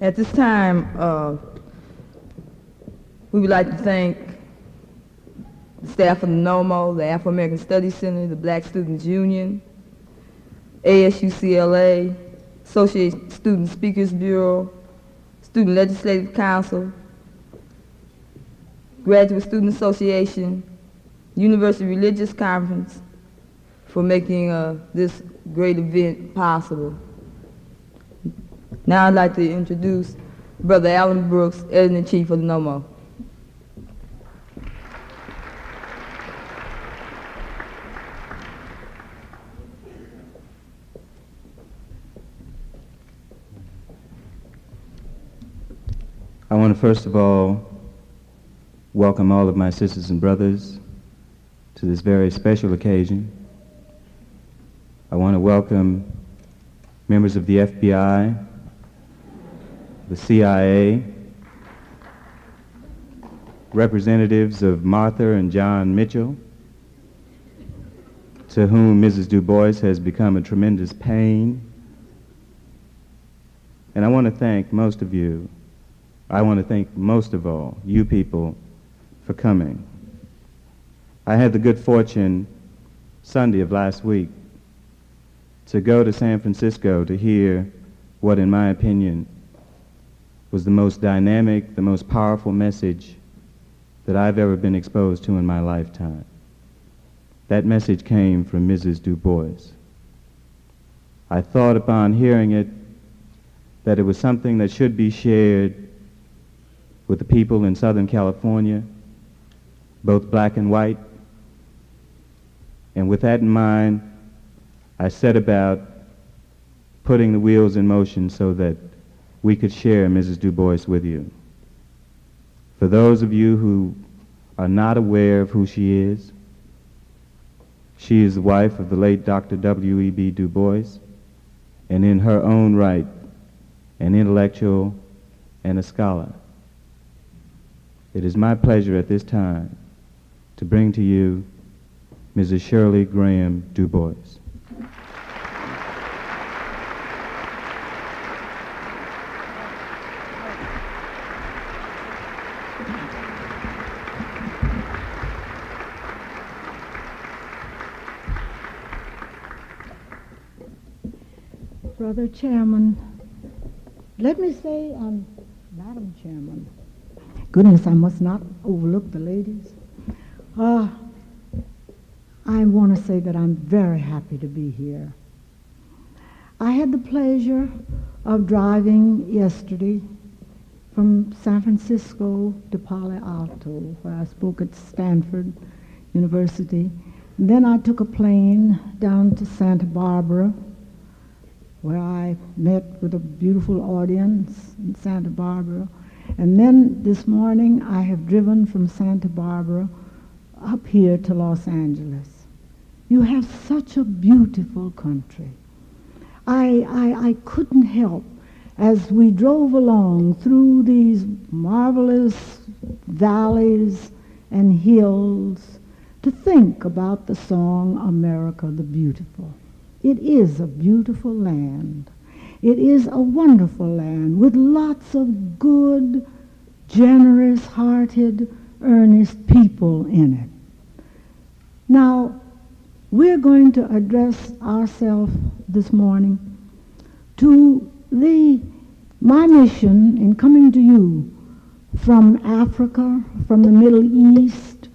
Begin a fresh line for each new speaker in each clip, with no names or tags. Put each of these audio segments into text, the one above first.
At this time, we would like to thank the staff of the NOMO, the Afro-American Studies Center, the Black Students Union, ASUCLA, Associate Student Speakers Bureau, Student Legislative Council, Graduate Student Association, University Religious Conference for making this great event possible. Now I'd like to introduce Brother Alan Brooks, Editor-in-Chief of the NOMO.
I want to first of all welcome all of my sisters and brothers to this very special occasion. I want to welcome members of the FBI, the CIA, representatives of Martha and John Mitchell, to whom Mrs. Du Bois has become a tremendous pain. And I want to thank most of you. I want to thank most of all you people for coming. I had the good fortune Sunday of last week to go to San Francisco to hear what, in my opinion, was the most dynamic, the most powerful message that I've ever been exposed to in my lifetime. That message came from Mrs. Du Bois. I thought upon hearing it that it was something that should be shared with the people in Southern California, both black and white. And with that in mind, I set about putting the wheels in motion so that we could share Mrs. Du Bois with you. For those of you who are not aware of who she is the wife of the late Dr. W.E.B. Du Bois, and in her own right, an intellectual and a scholar. It is my pleasure at this time to bring to you Mrs. Shirley Graham Du Bois.
Brother Chairman, let me say, Madam Chairman, goodness, I must not overlook the ladies. I want to say that I'm very happy to be here. I had the pleasure of driving yesterday from San Francisco to Palo Alto, where I spoke at Stanford University. And then I took a plane down to Santa Barbara, where I met with a beautiful audience in Santa Barbara. And then this morning I have driven from Santa Barbara up here to Los Angeles. You have such a beautiful country. I couldn't help, as we drove along through these marvelous valleys and hills, to think about the song America the Beautiful. It is a beautiful land. It is a wonderful land with lots of good, generous-hearted, earnest people in it. Now, we're going to address ourselves this morning to my mission in coming to you from Africa, from the Middle East,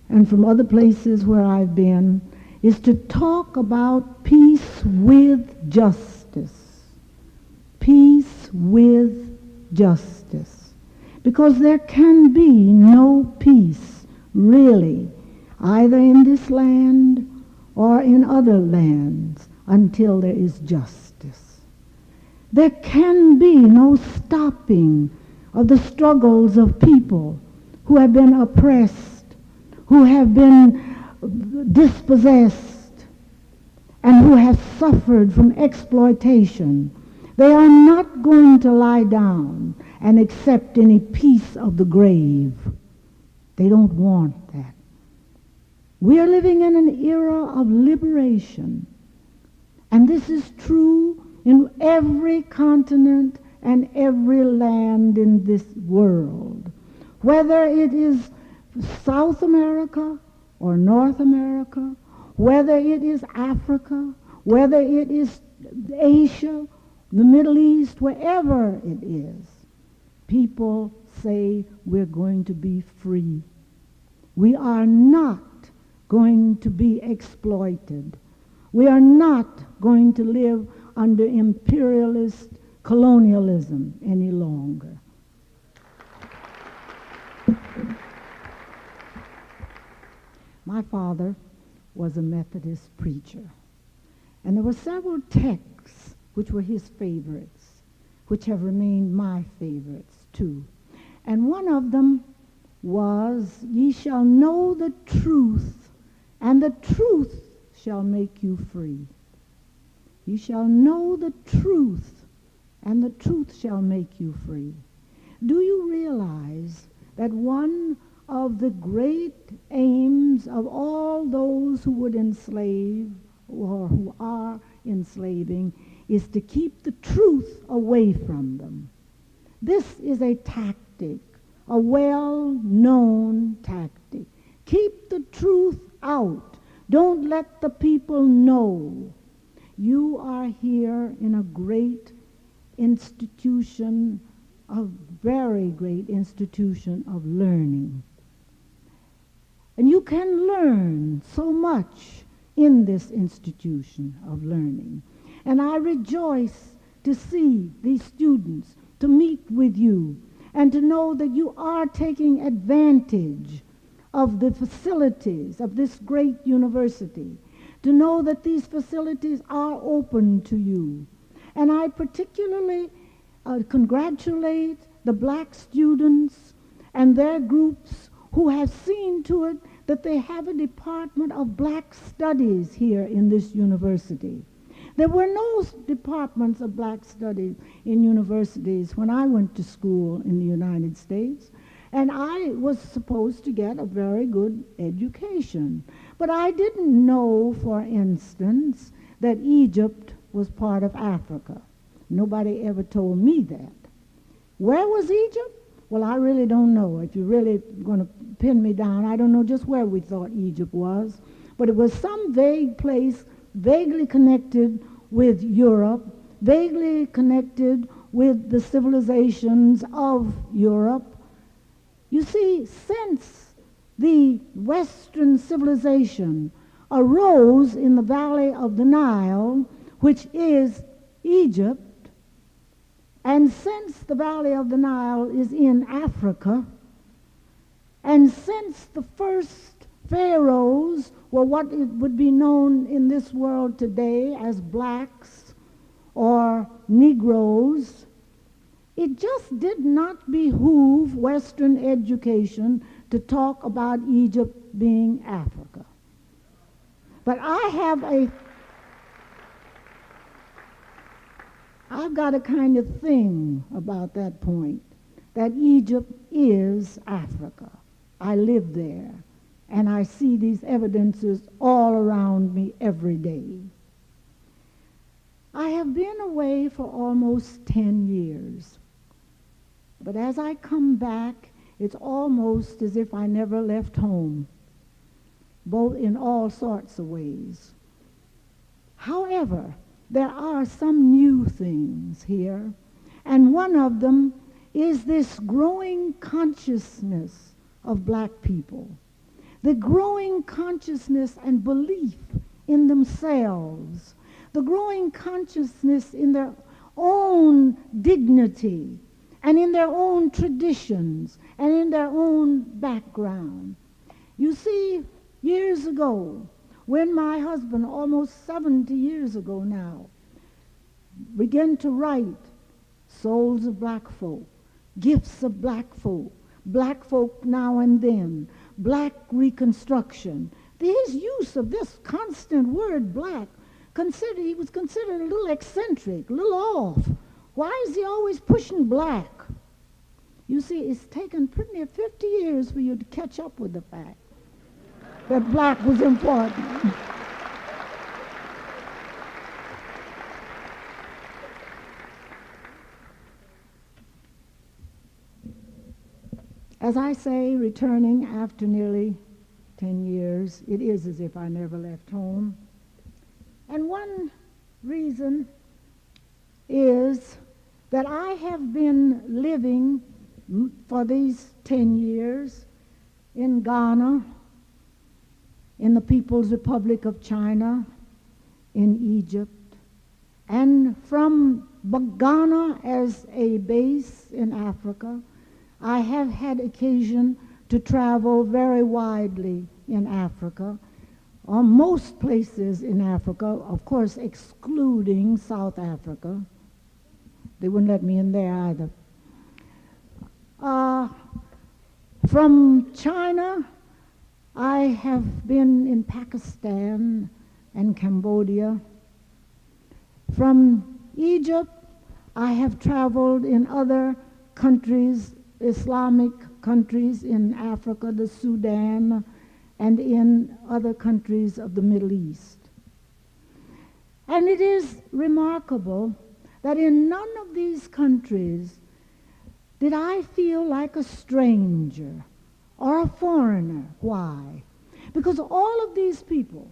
and from other places where I've been, is to talk about peace with justice. Peace with justice. Because there can be no peace, really, either in this land or in other lands, until there is justice. There can be no stopping of the struggles of people who have been oppressed, who have been dispossessed, and who have suffered from exploitation. They are not going to lie down and accept any peace of the grave. They don't want that. We are living in an era of liberation, and this is true in every continent and every land in this world, whether it is South America or North America, whether it is Africa, whether it is Asia, the Middle East, wherever it is, people say we're going to be free. We are not going to be exploited. We are not going to live under imperialist colonialism any longer. My father was a Methodist preacher, and there were several texts which were his favorites, which have remained my favorites too. And one of them was, "Ye shall know the truth, and the truth shall make you free." You shall know the truth, and the truth shall make you free. Do you realize that one of the great aims of all those who would enslave or who are enslaving is to keep the truth away from them? This is a tactic, a well-known tactic. Keep the truth out. Don't let the people know. You are here in a great institution, a very great institution of learning. And you can learn so much in this institution of learning. And I rejoice to see these students, to meet with you, and to know that you are taking advantage of the facilities of this great university, to know that these facilities are open to you. And I particularly congratulate the black students and their groups who have seen to it that they have a department of black studies here in this university. There were no departments of black studies in universities when I went to school in the United States, and I was supposed to get a very good education. But I didn't know, for instance, that Egypt was part of Africa. Nobody ever told me that. Where was Egypt? Well, I really don't know. If you're really going to pin me down, I don't know just where we thought Egypt was. But it was some vague place, vaguely connected with Europe, vaguely connected with the civilizations of Europe. You see, since the Western civilization arose in the valley of the Nile, which is Egypt, and since the valley of the Nile is in Africa, and since the first pharaohs were what would be known in this world today as blacks or Negroes, it just did not behoove Western education to talk about Egypt being Africa. But I've got a kind of thing about that point, that Egypt is Africa. I live there, and I see these evidences all around me every day. I have been away for almost 10 years, but as I come back, it's almost as if I never left home, both in all sorts of ways. However, there are some new things here, and one of them is this growing consciousness of black people, the growing consciousness and belief in themselves, the growing consciousness in their own dignity and in their own traditions and in their own background. You see, years ago, when my husband, almost 70 years ago now, began to write Souls of Black Folk, Gifts of Black Folk Now and Then, Black Reconstruction, his use of this constant word black, he was considered a little eccentric, a little off. Why is he always pushing black? You see, it's taken pretty near 50 years for you to catch up with the fact that black was important. As I say, returning after nearly 10 years, it is as if I never left home. And one reason is that I have been living for these 10 years in Ghana, in the People's Republic of China, in Egypt, and from Ghana as a base in Africa, I have had occasion to travel very widely in Africa, on most places in Africa, of course excluding South Africa. They wouldn't let me in there either. From China, I have been in Pakistan and Cambodia. From Egypt, I have traveled in other countries, Islamic countries in Africa, the Sudan, and in other countries of the Middle East. And it is remarkable that in none of these countries did I feel like a stranger or a foreigner. Why? Because all of these people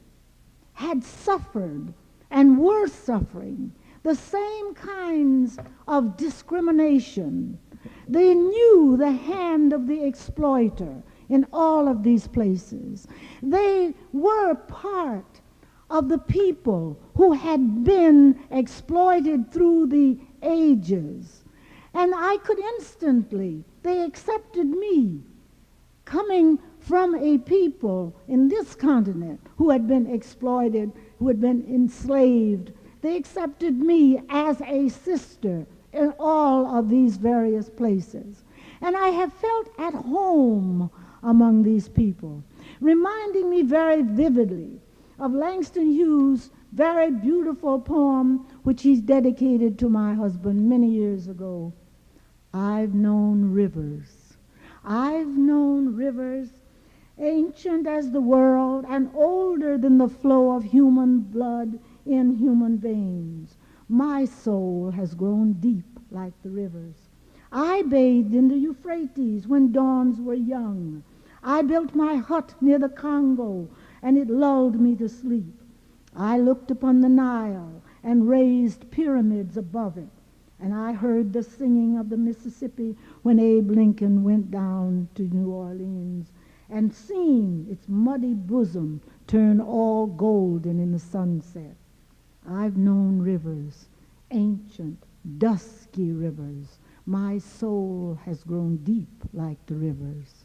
had suffered and were suffering the same kinds of discrimination. They knew the hand of the exploiter in all of these places. They were part of the people who had been exploited through the ages. And I could instantly, they accepted me, coming from a people in this continent who had been exploited, who had been enslaved. They accepted me as a sister in all of these various places. And I have felt at home among these people, reminding me very vividly of Langston Hughes' very beautiful poem, which he's dedicated to my husband many years ago. I've known rivers. I've known rivers, ancient as the world and older than the flow of human blood in human veins. My soul has grown deep like the rivers. I bathed in the Euphrates when dawns were young. I built my hut near the Congo, and it lulled me to sleep. I looked upon the Nile and raised pyramids above it, and I heard the singing of the Mississippi when Abe Lincoln went down to New Orleans, and seen its muddy bosom turn all golden in the sunset. I've known rivers, ancient, dusky rivers. My soul has grown deep like the rivers.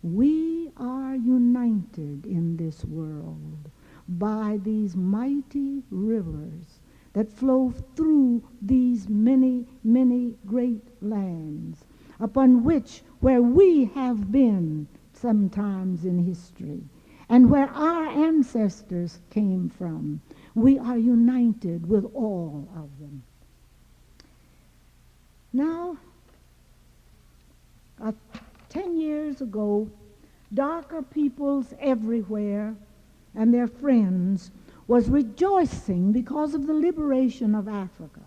We are united in this world by these mighty rivers that flow through these many, many great lands, upon which, where we have been sometimes in history, and where our ancestors came from, we are united with all of them. Now, 10 years ago, darker peoples everywhere and their friends was rejoicing because of the liberation of Africa.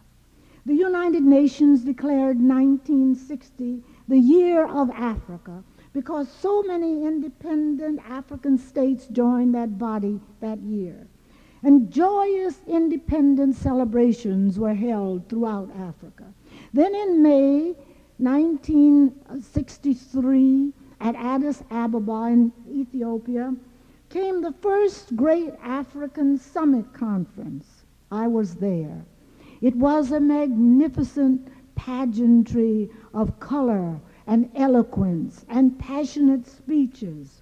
The United Nations declared 1960 the year of Africa because so many independent African states joined that body that year. And joyous independence celebrations were held throughout Africa. Then in May 1963, at Addis Ababa in Ethiopia, came the first great African Summit Conference. I was there. It was a magnificent pageantry of color and eloquence and passionate speeches.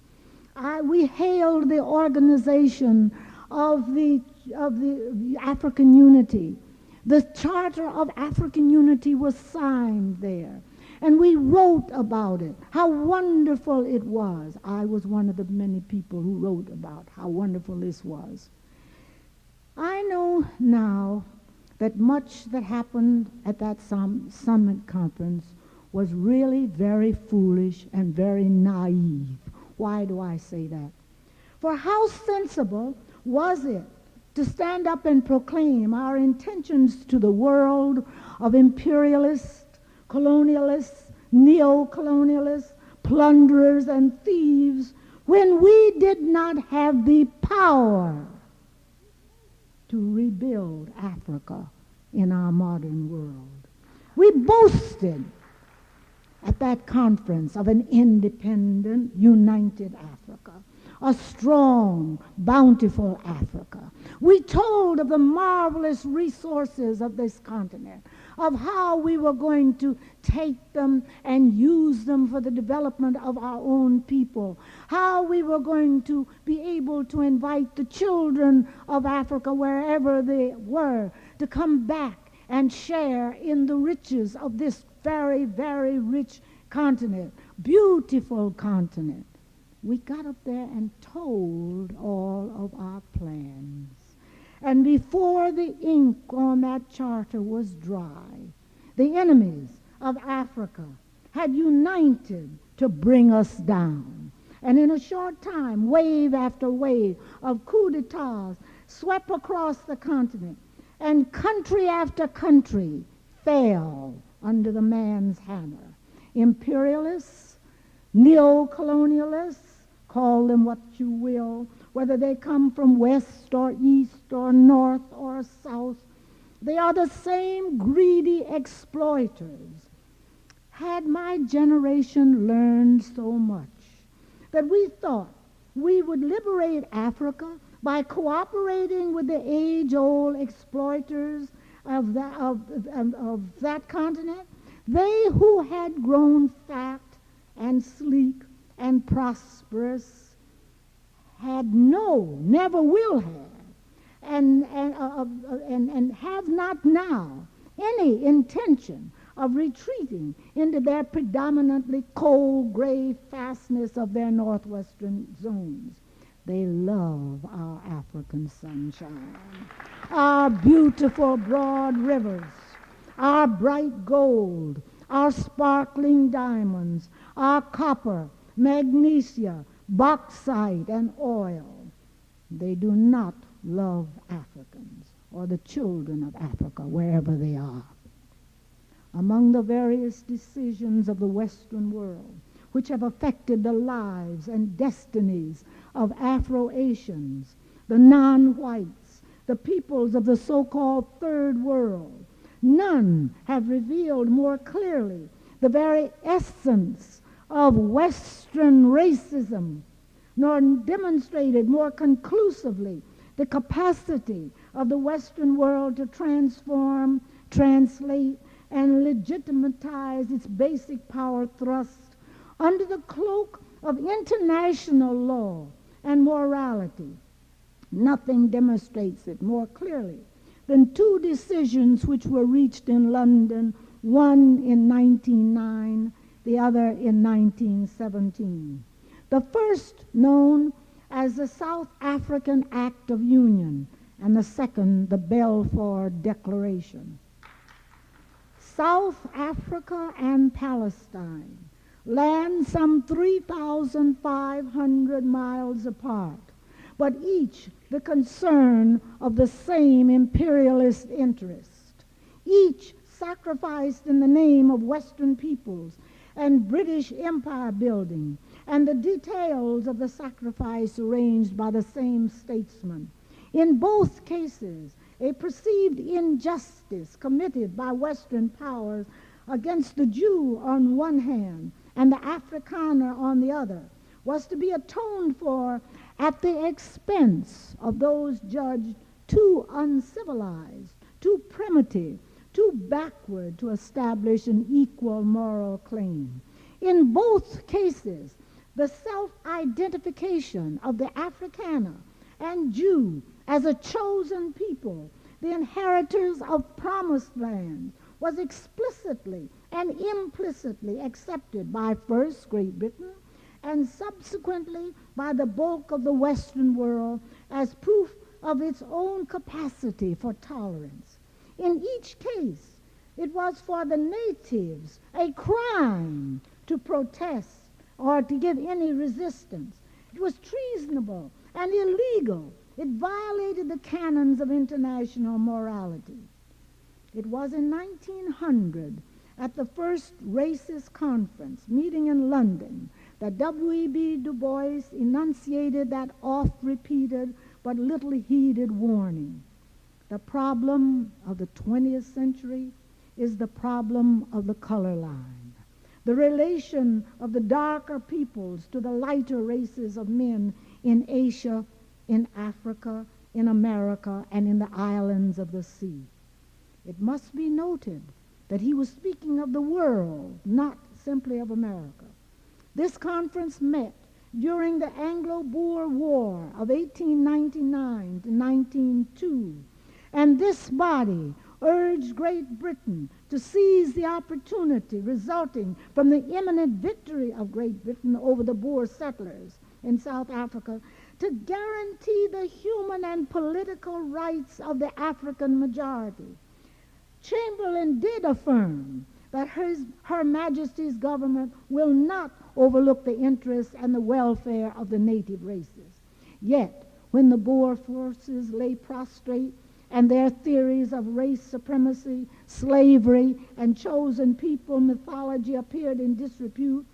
We hailed the organization of the African Unity. The Charter of African Unity was signed there. And we wrote about it, how wonderful it was. I was one of the many people who wrote about how wonderful this was. I know now that much that happened at that summit conference was really very foolish and very naive. Why do I say that? For how sensible was it to stand up and proclaim our intentions to the world of imperialists, colonialists, neo-colonialists, plunderers and thieves, when we did not have the power to rebuild Africa in our modern world. We boasted at that conference of an independent, united Africa, a strong, bountiful Africa. We told of the marvelous resources of this continent, of how we were going to take them and use them for the development of our own people, how we were going to be able to invite the children of Africa, wherever they were, to come back and share in the riches of this very, very rich continent, beautiful continent. We got up there and told all of our plans. And before the ink on that charter was dry, the enemies of Africa had united to bring us down. And in a short time, wave after wave of coups d'etats swept across the continent, and country after country fell under the man's hammer. Imperialists, neo-colonialists, call them what you will, whether they come from west or east or north or south, they are the same greedy exploiters. Had my generation learned so much that we thought we would liberate Africa by cooperating with the age-old exploiters of that continent, they who had grown fat and sleek and prosperous had never will have, and have not now any intention of retreating into their predominantly cold gray fastness of their northwestern zones. They love our African sunshine, our beautiful broad rivers, our bright gold, our sparkling diamonds, our copper, magnesia, bauxite, and oil. They do not love Africans or the children of Africa, wherever they are. Among the various decisions of the Western world, which have affected the lives and destinies of Afro-Asians, the non-whites, the peoples of the so-called Third World, none have revealed more clearly the very essence of Western racism, nor demonstrated more conclusively the capacity of the Western world to transform, translate, and legitimatize its basic power thrust under the cloak of international law and morality. Nothing demonstrates it more clearly than two decisions which were reached in London, one in 1909, the other in 1917. The first known as the South African Act of Union, and the second the Balfour Declaration. South Africa and Palestine, land some 3,500 miles apart, but each the concern of the same imperialist interest, each sacrificed in the name of Western peoples and British empire building, and the details of the sacrifice arranged by the same statesman. In both cases, a perceived injustice committed by Western powers against the Jew on one hand and the Afrikaner on the other was to be atoned for at the expense of those judged too uncivilized, too primitive, too backward to establish an equal moral claim. In both cases, the self-identification of the Afrikaner and Jew as a chosen people, the inheritors of promised land, was explicitly and implicitly accepted by first Great Britain and subsequently by the bulk of the Western world as proof of its own capacity for tolerance. In each case, it was for the natives a crime to protest or to give any resistance. It was treasonable and illegal. It violated the canons of international morality. It was in 1900 At the first racist conference meeting in London, that W.E.B. Du Bois enunciated that oft-repeated but little heeded warning. The problem of the 20th century is the problem of the color line, the relation of the darker peoples to the lighter races of men in Asia, in Africa, in America, and in the islands of the sea. It must be noted that he was speaking of the world, not simply of America. This conference met during the Anglo-Boer War of 1899 to 1902, and this body urged Great Britain to seize the opportunity resulting from the imminent victory of Great Britain over the Boer settlers in South Africa to guarantee the human and political rights of the African majority. Chamberlain did affirm that Her Majesty's government will not overlook the interests and the welfare of the native races. Yet, when the Boer forces lay prostrate and their theories of race supremacy, slavery, and chosen people mythology appeared in disrepute,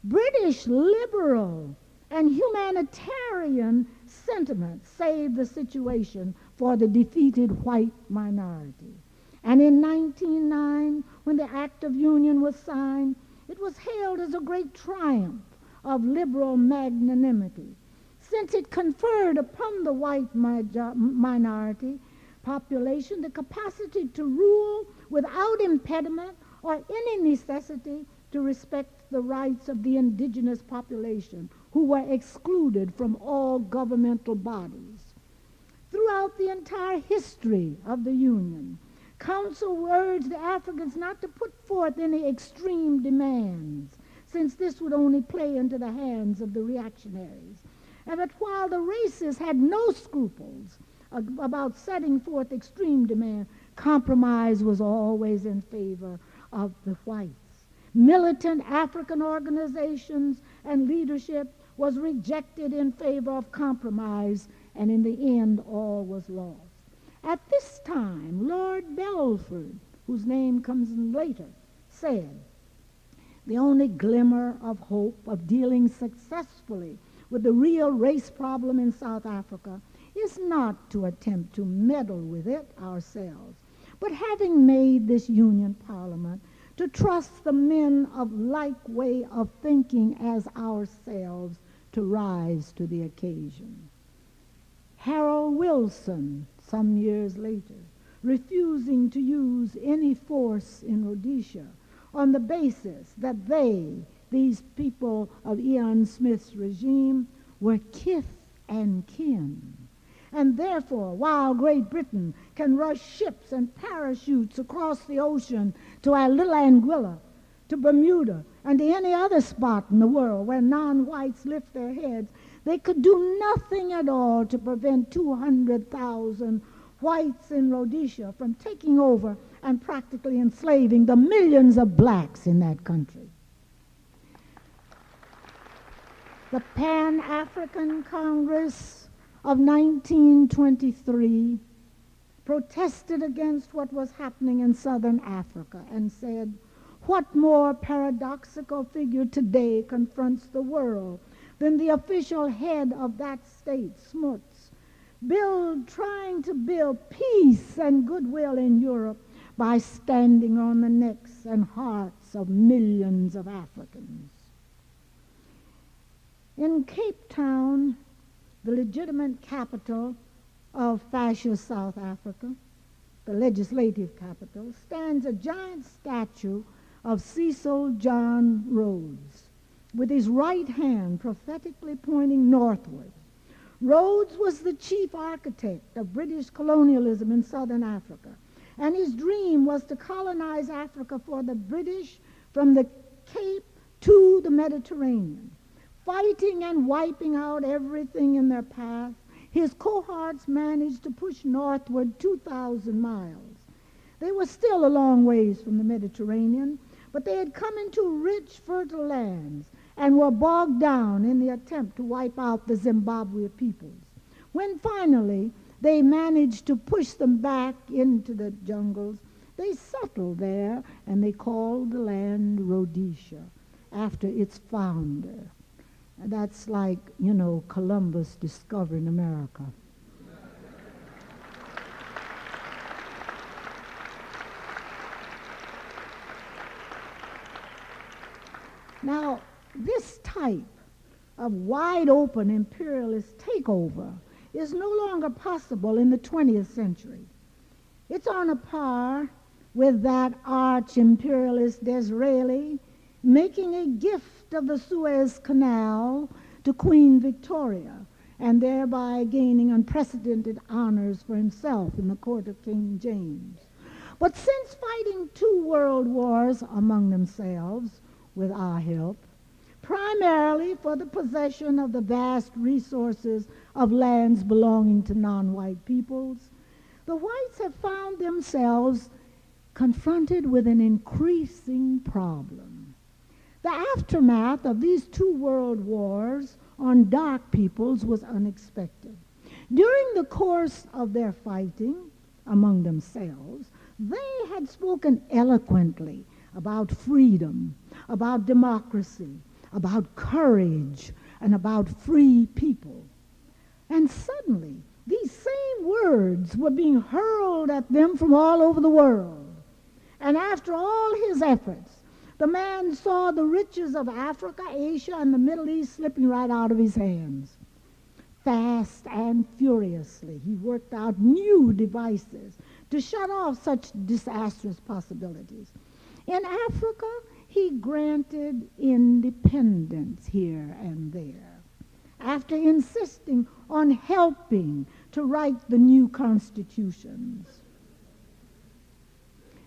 British liberal and humanitarian sentiment saved the situation for the defeated white minority. And in 1909, when the Act of Union was signed, it was hailed as a great triumph of liberal magnanimity, since it conferred upon the white minority population the capacity to rule without impediment or any necessity to respect the rights of the indigenous population who were excluded from all governmental bodies. Throughout the entire history of the Union, Council urged the Africans not to put forth any extreme demands, since this would only play into the hands of the reactionaries. And that while the racists had no scruples about setting forth extreme demand, compromise was always in favor of the whites. Militant African organizations and leadership was rejected in favor of compromise, and in the end all was lost. At this time, Lord Belford, whose name comes in later, said, "The only glimmer of hope of dealing successfully with the real race problem in South Africa is not to attempt to meddle with it ourselves, but having made this Union Parliament, to trust the men of like way of thinking as ourselves to rise to the occasion." Harold Wilson, some years later, refusing to use any force in Rhodesia on the basis that these people of Ian Smith's regime, were kith and kin. And therefore, while Great Britain can rush ships and parachutes across the ocean to Little Anguilla, to Bermuda, and to any other spot in the world where non-whites lift their heads, they could do nothing at all to prevent 200,000 whites in Rhodesia from taking over and practically enslaving the millions of blacks in that country. The Pan-African Congress of 1923 protested against what was happening in southern Africa and said, "What more paradoxical figure today confronts the world than the official head of that state, Smuts, trying to build peace and goodwill in Europe by standing on the necks and hearts of millions of Africans." In Cape Town, the legitimate capital of fascist South Africa, the legislative capital, stands a giant statue of Cecil John Rhodes, with his right hand prophetically pointing northward. Rhodes was the chief architect of British colonialism in southern Africa, and his dream was to colonize Africa for the British from the Cape to the Mediterranean. Fighting and wiping out everything in their path, his cohorts managed to push northward 2,000 miles. They were still a long ways from the Mediterranean, but they had come into rich, fertile lands and were bogged down in the attempt to wipe out the Zimbabwe peoples. When finally they managed to push them back into the jungles, They settled there, and they called the land Rhodesia after its founder. That's like, Columbus discovering America. Now, this type of wide-open imperialist takeover is no longer possible in the 20th century. It's on a par with that arch-imperialist Disraeli making a gift of the Suez Canal to Queen Victoria and thereby gaining unprecedented honors for himself in the court of King James. But since fighting 2 world wars among themselves, with our help, primarily for the possession of the vast resources of lands belonging to non-white peoples, the whites have found themselves confronted with an increasing problem. The aftermath of these 2 world wars on dark peoples was unexpected. During the course of their fighting among themselves, they had spoken eloquently about freedom, about democracy, about courage, and about free people. And suddenly, these same words were being hurled at them from all over the world. And after all his efforts, the man saw the riches of Africa, Asia, and the Middle East slipping right out of his hands. Fast and furiously, he worked out new devices to shut off such disastrous possibilities. In Africa, he granted independence here and there, after insisting on helping to write the new constitutions.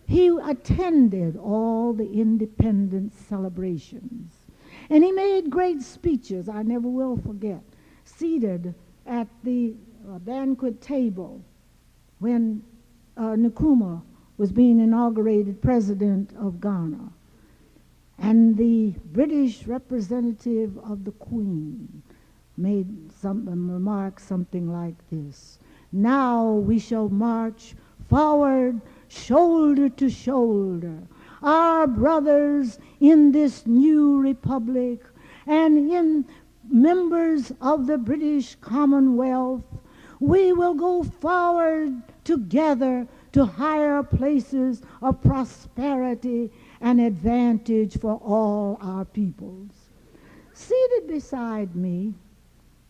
He attended all the independence celebrations, and he made great speeches I never will forget, seated at the banquet table when Nkrumah was being inaugurated president of Ghana. And the British representative of the Queen made some remark something like this: "Now we shall march forward, shoulder to shoulder, our brothers in this new republic and in members of the British Commonwealth. We will go forward together to higher places of prosperity and advantage for all our peoples." Seated beside me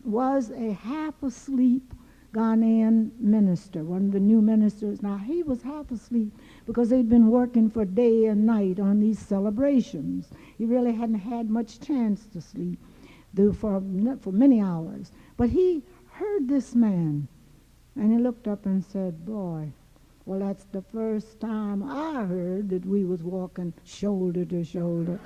was a half-asleep Ghanaian minister, one of the new ministers. Now, he was half asleep because they'd been working for day and night on these celebrations. He really hadn't had much chance to sleep for many hours. But he heard this man, and he looked up and said, "Boy, well, that's the first time I heard that we was walking shoulder to shoulder."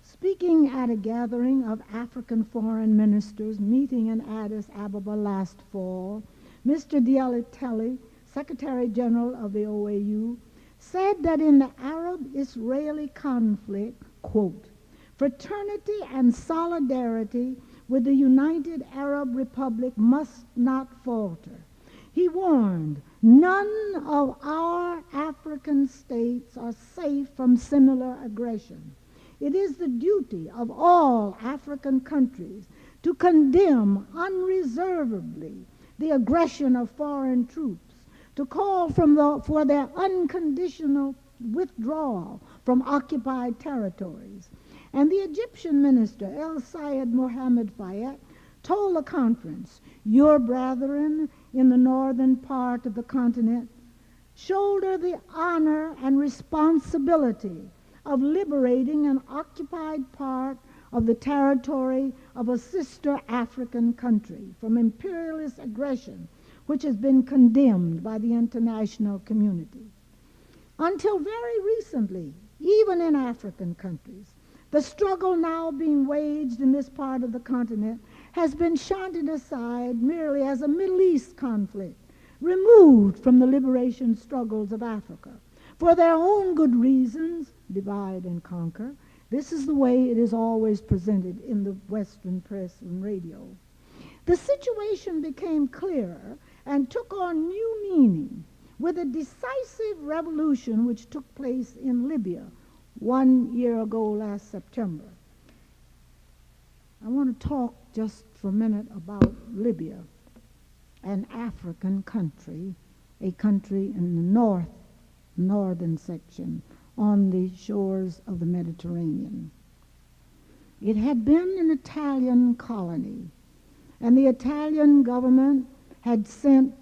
Speaking at a gathering of African foreign ministers meeting in Addis Ababa last fall, Mr. Diallo, Secretary General of the OAU, said that in the Arab-Israeli conflict, quote, "fraternity and solidarity with the United Arab Republic must not falter." He warned, "None of our African states are safe from similar aggression. It is the duty of all African countries to condemn unreservedly the aggression of foreign troops, to call for their unconditional withdrawal from occupied territories." And the Egyptian minister, El Sayed Mohammed Fayed, told the conference, "Your brethren in the northern part of the continent shoulder the honor and responsibility of liberating an occupied part of the territory of a sister African country from imperialist aggression, which has been condemned by the international community." Until very recently, even in African countries, the struggle now being waged in this part of the continent has been shunted aside merely as a Middle East conflict, removed from the liberation struggles of Africa. For their own good reasons, divide and conquer, This is the way it is always presented in the Western press and radio. The situation became clearer and took on new meaning with a decisive revolution which took place in Libya 1 year ago last September. I want to talk just for a minute about Libya, an African country, a country in the northern section on the shores of the Mediterranean. It had been an Italian colony, and the Italian government had sent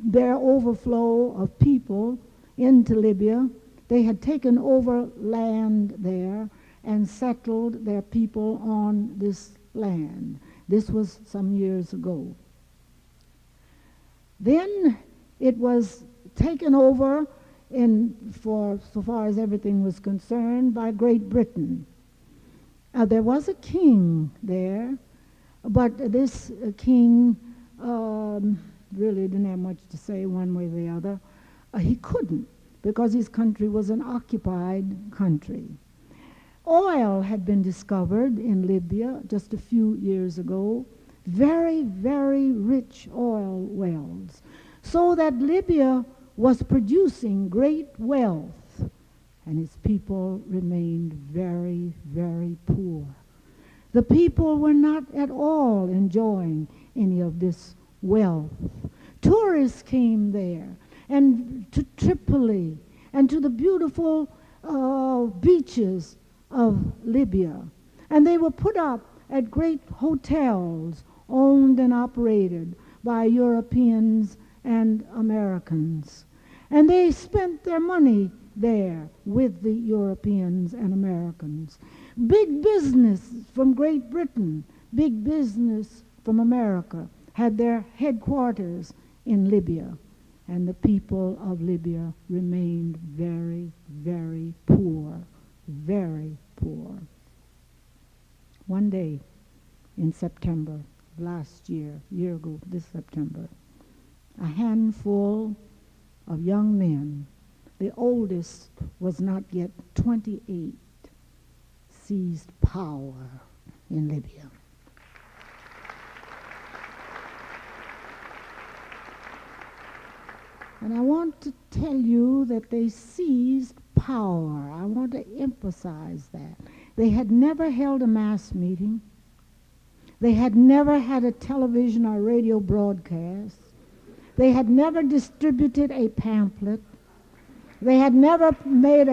their overflow of people into Libya. They had taken over land there and settled their people on this land. This was some years ago. Then it was taken over for so far as everything was concerned by Great Britain. There was a king there, but this king really didn't have much to say one way or the other. He couldn't, because his country was an occupied country. Oil had been discovered in Libya just a few years ago, very, very rich oil wells, so that Libya was producing great wealth, and its people remained very, very poor. The people were not at all enjoying any of this wealth. Tourists came there, and to Tripoli, and to the beautiful beaches of Libya. And they were put up at great hotels owned and operated by Europeans and Americans. And they spent their money there with the Europeans and Americans. Big business from Great Britain, big business from America had their headquarters in Libya. And the people of Libya remained very, very poor, very poor. One day in September last year, a year ago this September, a handful of young men, the oldest was not yet 28, seized power in Libya. And I want to tell you that they seized power. I want to emphasize that. They had never held a mass meeting. They had never had a television or radio broadcast. They had never distributed a pamphlet. They had never made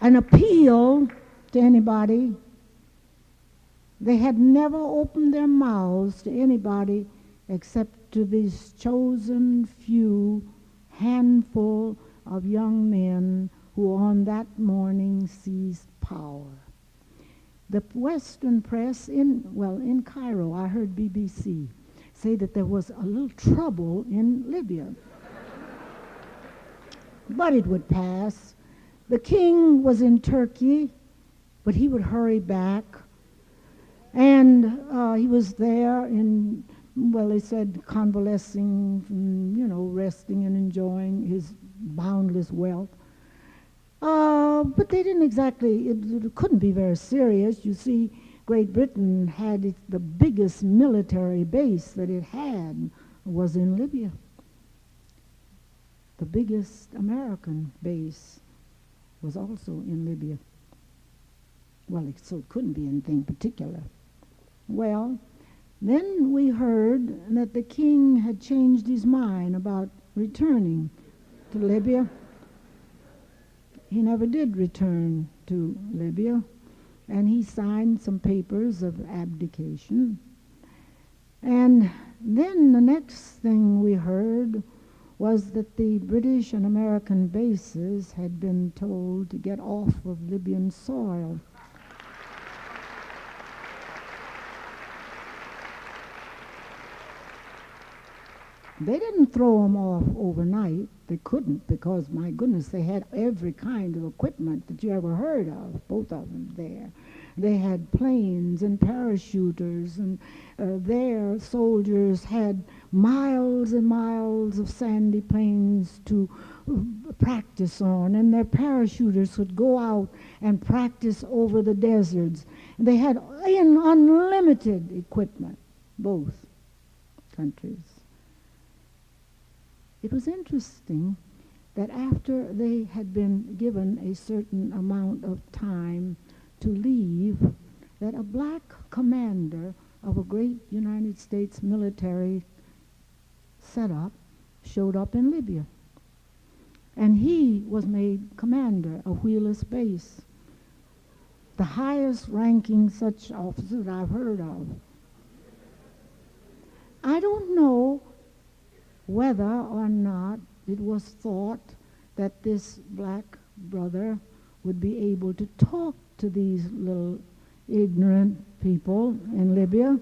an appeal to anybody. They had never opened their mouths to anybody except to these chosen few handful of young men who on that morning seized power. The Western press in Cairo, I heard BBC say that there was a little trouble in Libya. But it would pass. The king was in Turkey, but he would hurry back. And he was there in, well, they said convalescing, resting and enjoying his boundless wealth. But they didn't exactly, it couldn't be very serious. You see, Great Britain had the biggest military base that it had was in Libya. The biggest American base was also in Libya. Well, so it couldn't be anything particular. Well, then we heard that the king had changed his mind about returning to Libya. He never did return to Libya, and he signed some papers of abdication. And then the next thing we heard was that the British and American bases had been told to get off of Libyan soil. They didn't throw them off overnight. They couldn't, because, my goodness, they had every kind of equipment that you ever heard of, both of them there. They had planes and parachuters, and their soldiers had miles and miles of sandy plains to practice on, and their parachuters would go out and practice over the deserts. They had unlimited equipment, both countries. It was interesting that after they had been given a certain amount of time to leave, that a black commander of a great United States military setup showed up in Libya. And he was made commander of Wheeler's Base, the highest ranking such officer that I've heard of. I don't know whether or not it was thought that this black brother would be able to talk to these little ignorant people in Libya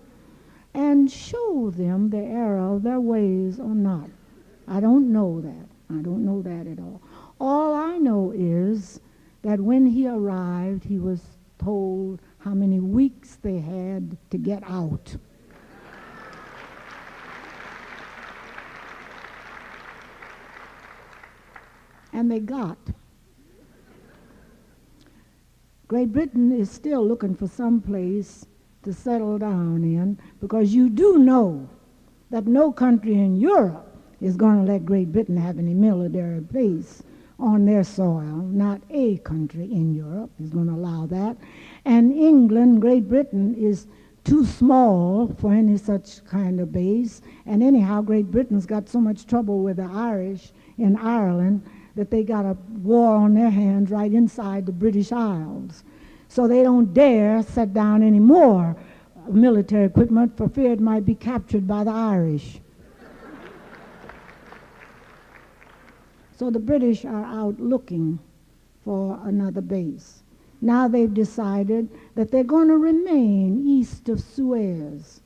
and show them the error of their ways or not. I don't know that. I don't know that at all. All I know is that when he arrived, he was told how many weeks they had to get out. And they got. Great Britain is still looking for some place to settle down in, because you do know that no country in Europe is going to let Great Britain have any military base on their soil. Not a country in Europe is going to allow that. And England, Great Britain, is too small for any such kind of base. And anyhow, Great Britain's got so much trouble with the Irish in Ireland that they got a war on their hands right inside the British Isles. So they don't dare set down any more military equipment for fear it might be captured by the Irish. So the British are out looking for another base. Now they've decided that they're going to remain east of Suez.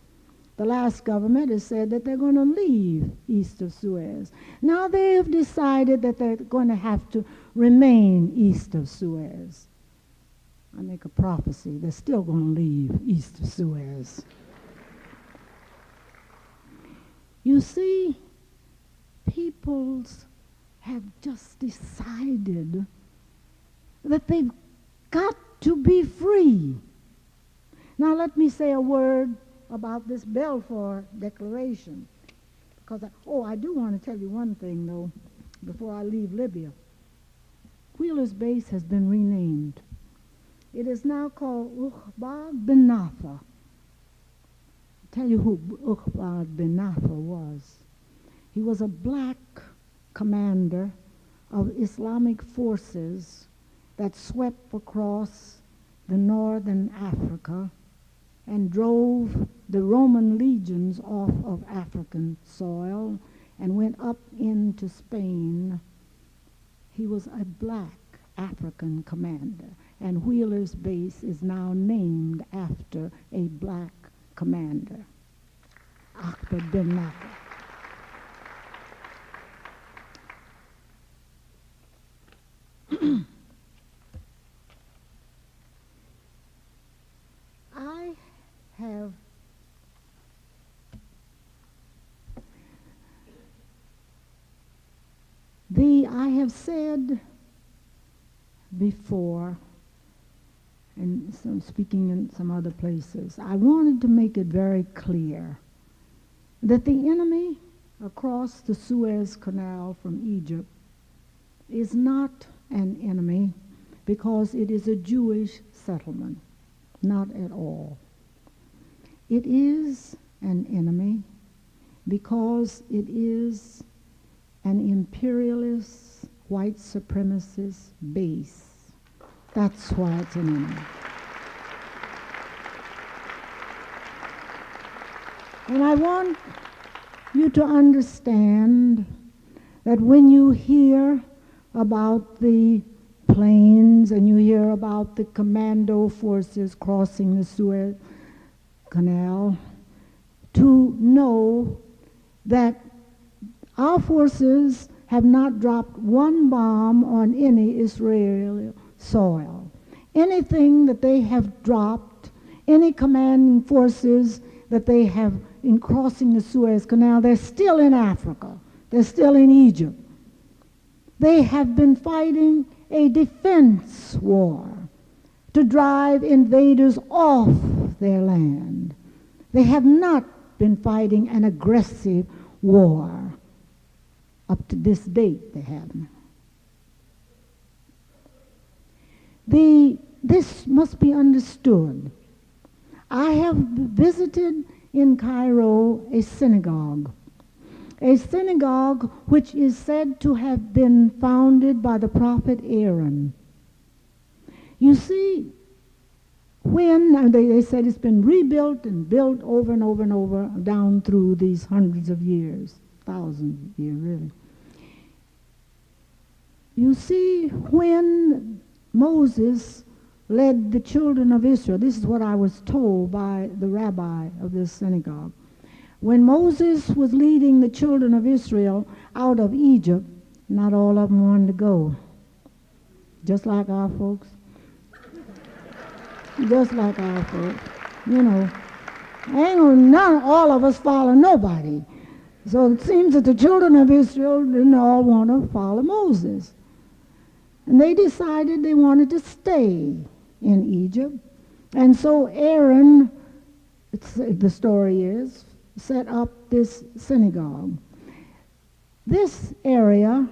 The last government has said that they're going to leave east of Suez. Now they have decided that they're going to have to remain east of Suez. I make a prophecy, they're still going to leave east of Suez. You see, peoples have just decided that they've got to be free. Now let me say a word about this Balfour Declaration, because I do want to tell you one thing, though, before I leave Libya. Wheeler's Base has been renamed. It is now called W.E.B bin Nafa. I'll tell you who W.E.B bin Nafa was. He was a black commander of Islamic forces that swept across the northern Africa and drove the Roman legions off of African soil and went up into Spain. He was a black African commander, and Wheeler's Base is now named after a black commander, W.E.B bin Nafa. I have said before, and so speaking in some other places, I wanted to make it very clear that the enemy across the Suez Canal from Egypt is not an enemy because it is a Jewish settlement. Not at all. It is an enemy because it is an imperialist, white supremacist base. That's why it's an enemy. And I want you to understand that when you hear about the planes and you hear about the commando forces crossing the Suez Canal, to know that our forces have not dropped one bomb on any Israeli soil. anything that they have dropped, any commanding forces that they have in crossing the Suez Canal, they're still in Africa. They're still in Egypt. They have been fighting a defense war to drive invaders off their land. They have not been fighting an aggressive war. Up to this date, they haven't. This must be understood. I have visited in Cairo a synagogue which is said to have been founded by the prophet Aaron. You see, when they said it's been rebuilt and built over and over and over down through these hundreds of years, thousands of years really. You see, when Moses led the children of Israel, this is what I was told by the rabbi of this synagogue. When Moses was leading the children of Israel out of Egypt, not all of them wanted to go. Just like our folks. Just like our folks. You know, not all of us follow nobody. So it seems that the children of Israel didn't all want to follow Moses. And they decided they wanted to stay in Egypt. And so Aaron, the story is, set up this synagogue. This area,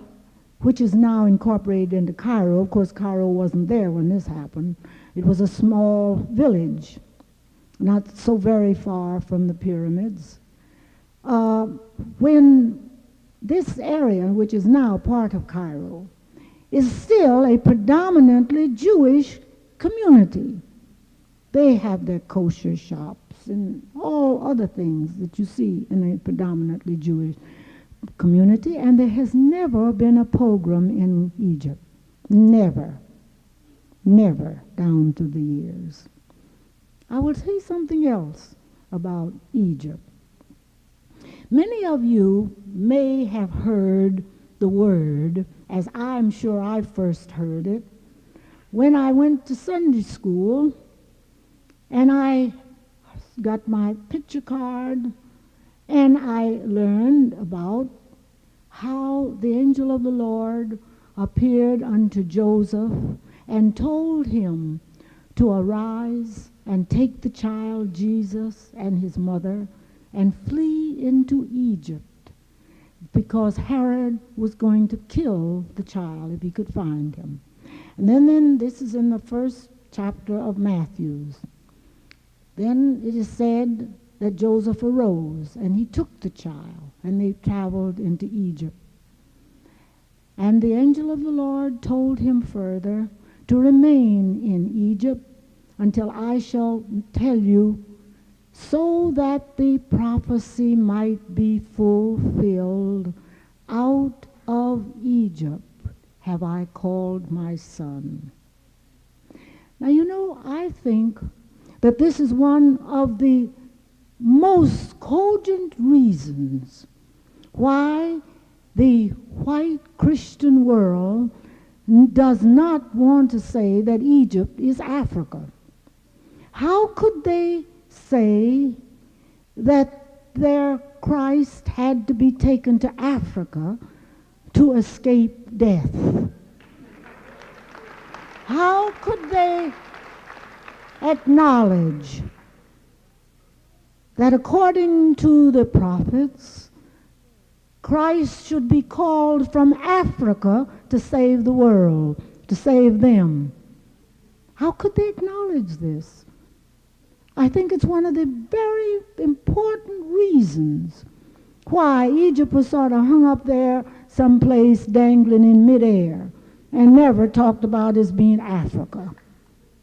which is now incorporated into Cairo, of course Cairo wasn't there when this happened. It was a small village, not so very far from the pyramids. When this area, which is now part of Cairo, is still a predominantly Jewish community. They have their kosher shops and all other things that you see in a predominantly Jewish community, and there has never been a pogrom in Egypt. Never. Never down through the years. I will say something else about Egypt. Many of you may have heard the word, as I'm sure I first heard it, when I went to Sunday school and I got my picture card and I learned about how the angel of the Lord appeared unto Joseph and told him to arise and take the child Jesus and his mother and flee into Egypt, because Herod was going to kill the child if he could find him. And then this is in the first chapter of Matthew's. Then it is said that Joseph arose and he took the child and they traveled into Egypt. And the angel of the Lord told him further to remain in Egypt until I shall tell you, so that the prophecy might be fulfilled. Out of Egypt have I called my son. Now, you know, I think that this is one of the most cogent reasons why the white Christian world does not want to say that Egypt is Africa. How could they say that their Christ had to be taken to Africa to escape death? How could they acknowledge that according to the prophets, Christ should be called from Africa to save the world, to save them? How could they acknowledge this? I think it's one of the very important reasons why Egypt was sort of hung up there someplace dangling in midair and never talked about as being Africa.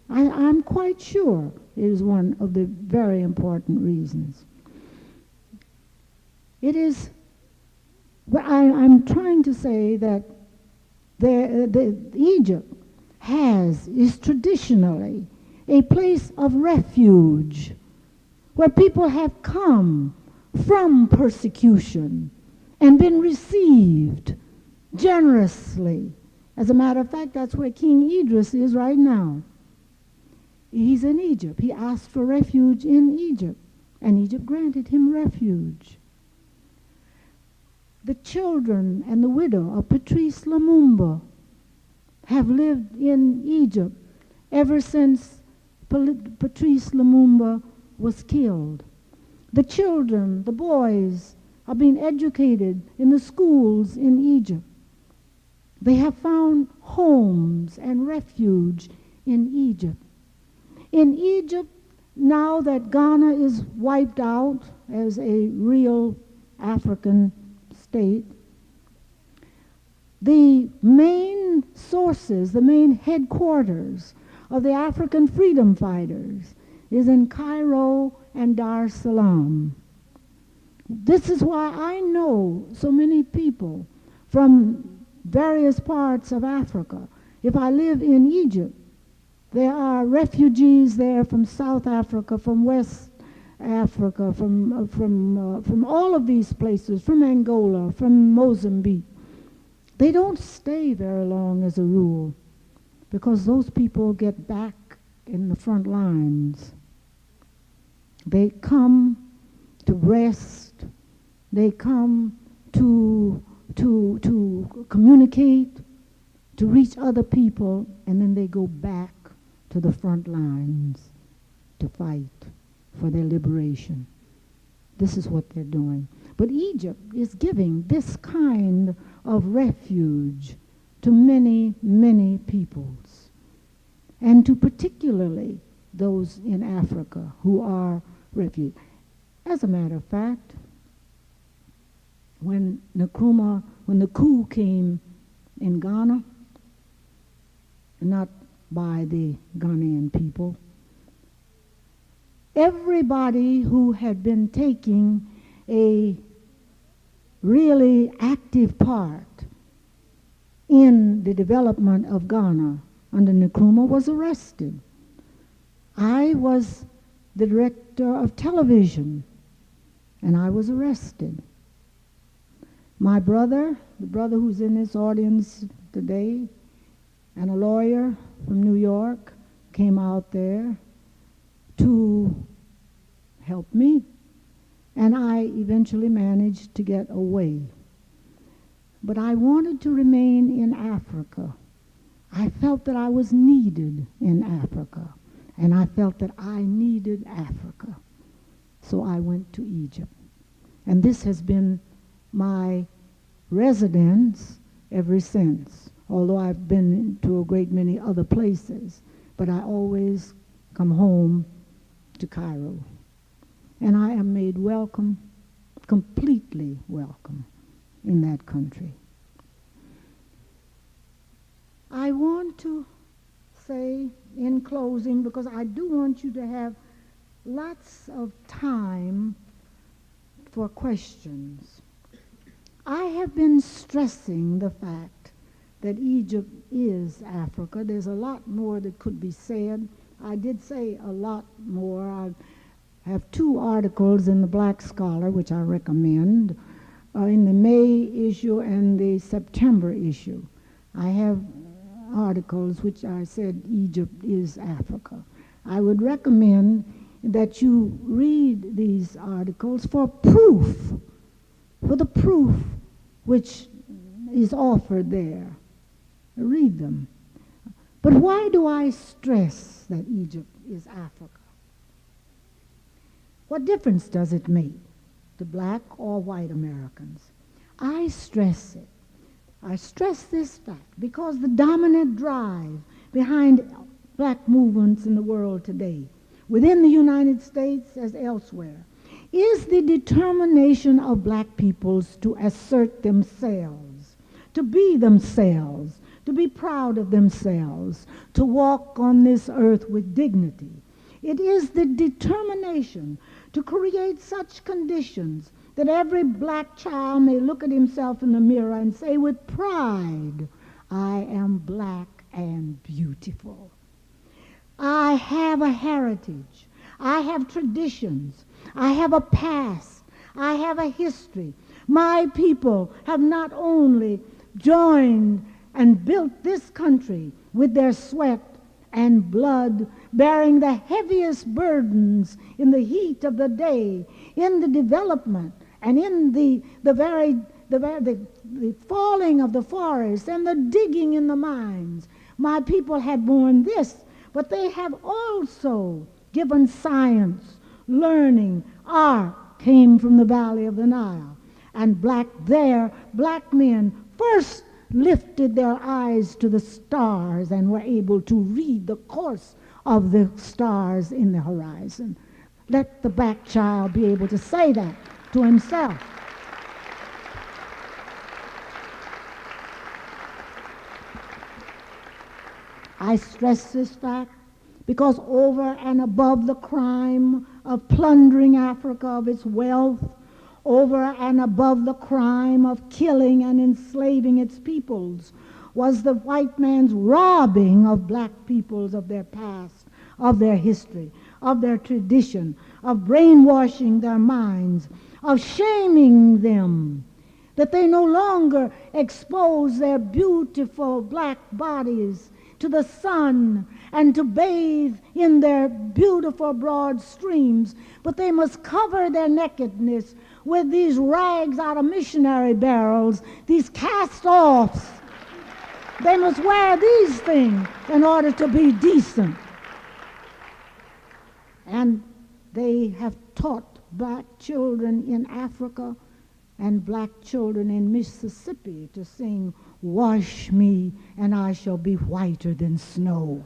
I'm quite sure it is one of the very important reasons. It is, I'm trying to say that Egypt is traditionally a place of refuge where people have come from persecution and been received generously. As a matter of fact, that's where King Idris is right now. He's in Egypt. He asked for refuge in Egypt, and Egypt granted him refuge. The children and the widow of Patrice Lumumba have lived in Egypt ever since Patrice Lumumba was killed. The children, the boys, are being educated in the schools in Egypt. They have found homes and refuge in Egypt. In Egypt, now that Ghana is wiped out as a real African state, the main sources, the main headquarters of the African freedom fighters is in Cairo and Dar es Salaam. This is why I know so many people from various parts of Africa. If I live in Egypt, there are refugees there from South Africa, from West Africa, from all of these places, from Angola, from Mozambique. They don't stay very long as a rule because those people get back in the front lines. They come to rest. They come to communicate, to reach other people, and then they go back to the front lines to fight for their liberation. This is what they're doing. But Egypt is giving this kind of refuge to many, many peoples, and to particularly those in Africa who are refugees. As a matter of fact, when the coup came in Ghana, not by the Ghanaian people, everybody who had been taking a really active part in the development of Ghana under Nkrumah was arrested. I was the director of television, and I was arrested. My brother, the brother who's in this audience today, and a lawyer from New York came out there to help me, and I eventually managed to get away. But I wanted to remain in Africa. I felt that I was needed in Africa, and I felt that I needed Africa. So I went to Egypt. And this has been my residence ever since, although I've been to a great many other places, but I always come home to Cairo. And I am made welcome, completely welcome, in that country. I want to say in closing, because I do want you to have lots of time for questions. I have been stressing the fact that Egypt is Africa. There's a lot more that could be said. I did say a lot more. I have 2 articles in the Black Scholar, which I recommend, in the May issue and the September issue. I have articles which I said Egypt is Africa. I would recommend that you read these articles for proof, for the proof which is offered there. Read them. But why do I stress that Egypt is Africa? What difference does it make to black or white Americans? I stress it. I stress this fact because the dominant drive behind black movements in the world today, within the United States as elsewhere, is the determination of black peoples to assert themselves, to be themselves, to be proud of themselves, to walk on this earth with dignity. It is the determination to create such conditions that every black child may look at himself in the mirror and say with pride, I am black and beautiful. I have a heritage. I have traditions. I have a past. I have a history. My people have not only joined and built this country with their sweat and blood, bearing the heaviest burdens in the heat of the day, in the development, and in the falling of the forest and the digging in the mines. My people had borne this, but they have also given science, learning, art came from the valley of the Nile. And black men first lifted their eyes to the stars and were able to read the course of the stars in the horizon. Let the black child be able to say that to himself. I stress this fact because over and above the crime of plundering Africa of its wealth, over and above the crime of killing and enslaving its peoples, was the white man's robbing of black peoples of their past, of their history, of their tradition, of brainwashing their minds, of shaming them, that they no longer expose their beautiful black bodies to the sun and to bathe in their beautiful broad streams, but they must cover their nakedness with these rags out of missionary barrels, these cast-offs. They must wear these things in order to be decent. And they have taught black children in Africa and black children in Mississippi to sing, "Wash me and I shall be whiter than snow."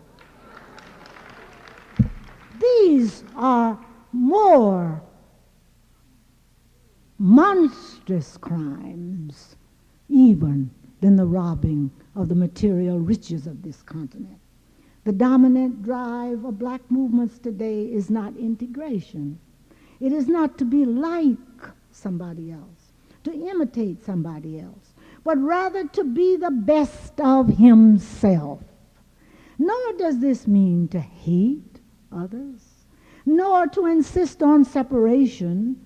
These are more monstrous crimes even than the robbing of the material riches of this continent. The dominant drive of black movements today is not integration. It is not to be like somebody else, to imitate somebody else, but rather to be the best of himself. Nor does this mean to hate others, nor to insist on separation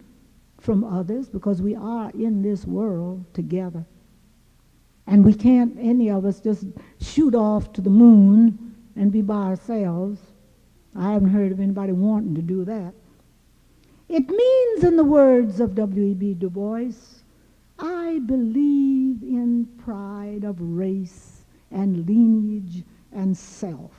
from others, because we are in this world together. And we can't, any of us, just shoot off to the moon and be by ourselves. I haven't heard of anybody wanting to do that. It means, in the words of W.E.B. Du Bois, I believe in pride of race and lineage and self.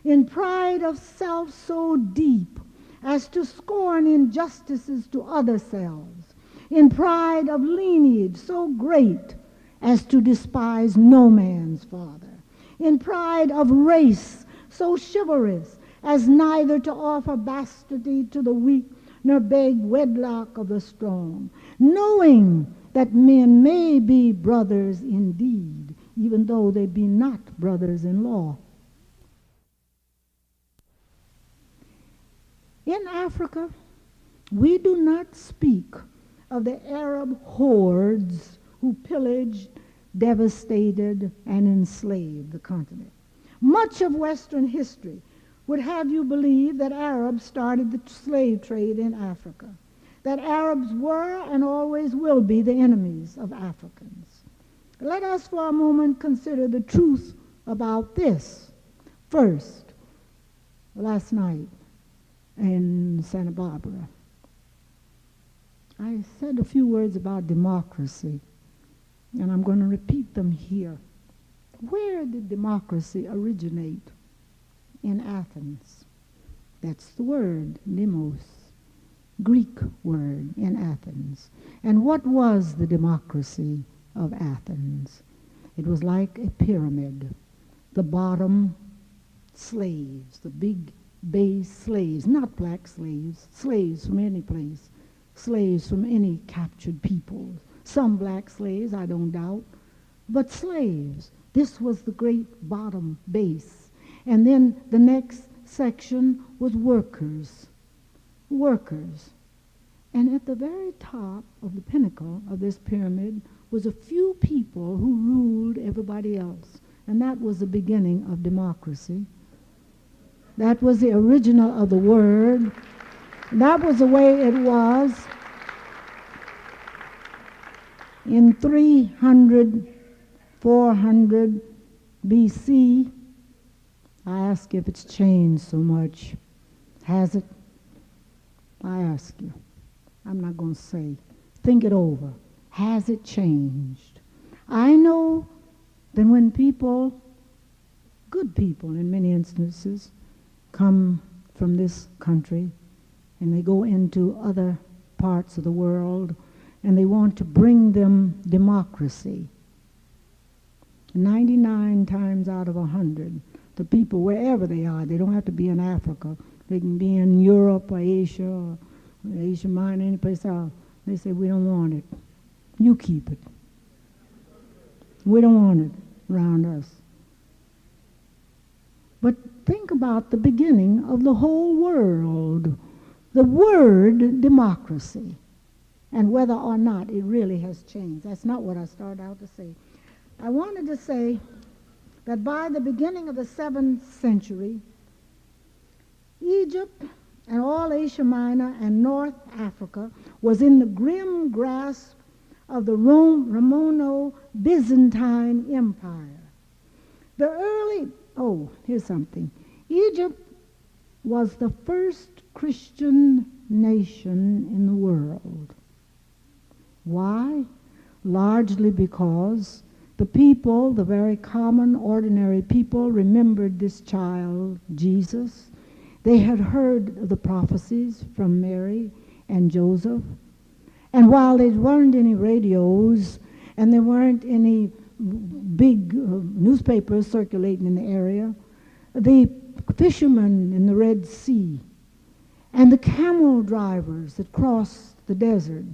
In pride of self so deep as to scorn injustices to other selves. In pride of lineage so great as to despise no man's father. In pride of race so chivalrous as neither to offer bastardy to the weak nor beg wedlock of the strong, knowing that men may be brothers indeed, even though they be not brothers-in-law. In Africa, we do not speak of the Arab hordes who pillaged, devastated, and enslaved the continent. Much of Western history would have you believe that Arabs started the slave trade in Africa, that Arabs were and always will be the enemies of Africans. Let us for a moment consider the truth about this. First, last night in Santa Barbara, I said a few words about democracy, and I'm going to repeat them here. Where did democracy originate? In Athens. That's the word, demos, Greek word in Athens. And what was the democracy of Athens? It was like a pyramid. The bottom, slaves, the big base slaves, not black slaves, slaves from any place, slaves from any captured people. Some black slaves, I don't doubt, but slaves. This was the great bottom base. And then the next section was workers. Workers. And at the very top of the pinnacle of this pyramid was a few people who ruled everybody else. And that was the beginning of democracy. That was the original of the word. That was the way it was in 300, 400 BC. I ask you if it's changed so much. Has it? I ask you. I'm not going to say. Think it over. Has it changed? I know that when people, good people in many instances, come from this country and they go into other parts of the world and they want to bring them democracy, 99 times out of 100, the people, wherever they are, they don't have to be in Africa, they can be in Europe or Asia or Asia Minor, any place else. They say, we don't want it. You keep it. We don't want it around us. But think about the beginning of the whole world, the word democracy, and whether or not it really has changed. That's not what I started out to say. I wanted to say that by the beginning of the 7th century, Egypt and all Asia Minor and North Africa was in the grim grasp of the Romano-Byzantine Empire. Here's something. Egypt was the first Christian nation in the world. Why? Largely because the people, the very common, ordinary people, remembered this child, Jesus. They had heard the prophecies from Mary and Joseph. And while there weren't any radios and there weren't any big newspapers circulating in the area, the fishermen in the Red Sea and the camel drivers that crossed the desert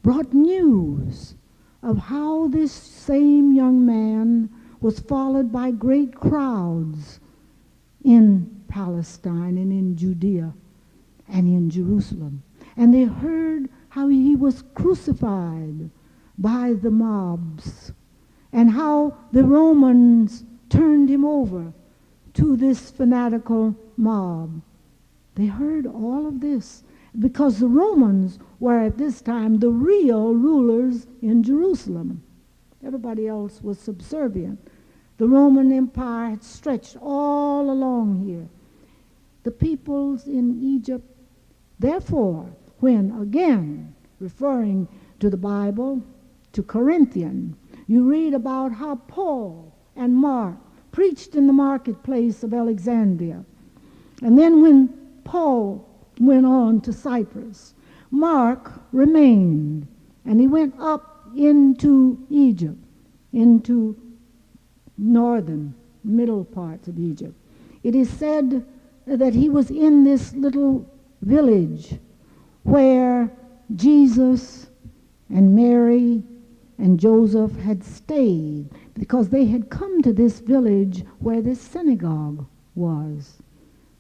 brought news of how this same young man was followed by great crowds in Palestine and in Judea and in Jerusalem. And they heard how he was crucified by the mobs and how the Romans turned him over to this fanatical mob. They heard all of this because the Romans were at this time the real rulers in Jerusalem. Everybody else was subservient. The Roman Empire had stretched all along here. The peoples in Egypt, therefore, when again referring to the Bible, to Corinthian, you read about how Paul and Mark preached in the marketplace of Alexandria. And then when Paul went on to Cyprus, Mark remained, and he went up into Egypt, into northern, middle parts of Egypt. It is said that he was in this little village where Jesus and Mary and Joseph had stayed, because they had come to this village where this synagogue was.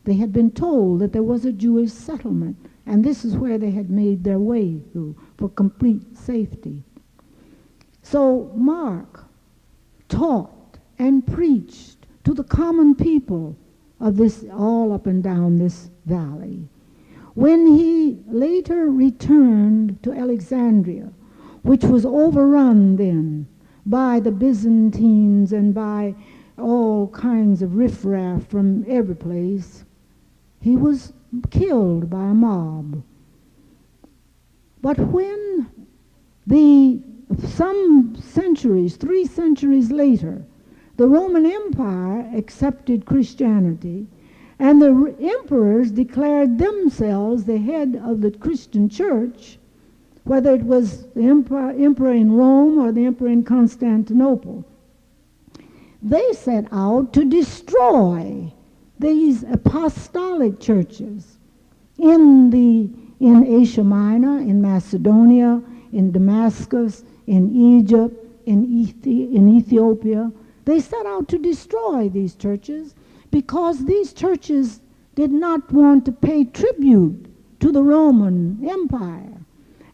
They had been told that there was a Jewish settlement, and this is where they had made their way through for complete safety. So Mark taught and preached to the common people of this, all up and down this valley. When he later returned to Alexandria, which was overrun then by the Byzantines and by all kinds of riffraff from every place, he was killed by a mob. But when some centuries, 3 centuries later, the Roman Empire accepted Christianity, and the emperors declared themselves the head of the Christian church, whether it was the emperor in Rome or the emperor in Constantinople. They set out to destroy these apostolic churches in Asia Minor, in Macedonia, in Damascus, in Egypt, in Ethiopia. They set out to destroy these churches because these churches did not want to pay tribute to the Roman Empire.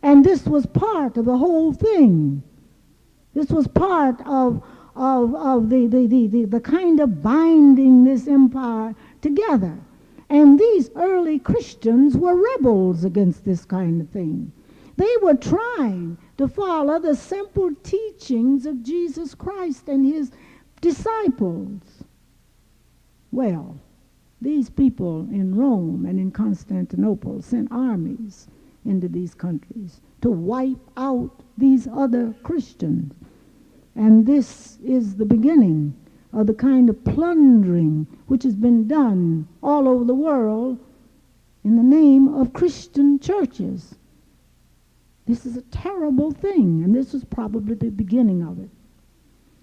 And this was part of the whole thing. This was part of the kind of binding this empire together. And these early Christians were rebels against this kind of thing. They were trying to follow the simple teachings of Jesus Christ and his disciples. Well, these people in Rome and in Constantinople sent armies into these countries to wipe out these other Christians. And this is the beginning of the kind of plundering which has been done all over the world in the name of Christian churches. This is a terrible thing, and this was probably the beginning of it.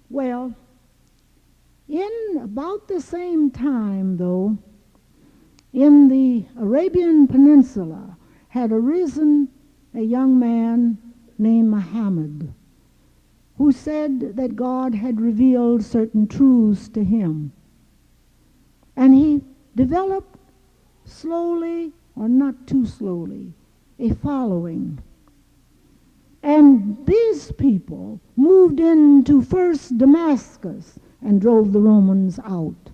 Well, in about the same time, though, in the Arabian Peninsula had arisen a young man named Muhammad, who said that God had revealed certain truths to him. And he developed slowly, or not too slowly, a following. And these people moved into first Damascus and drove the Romans out.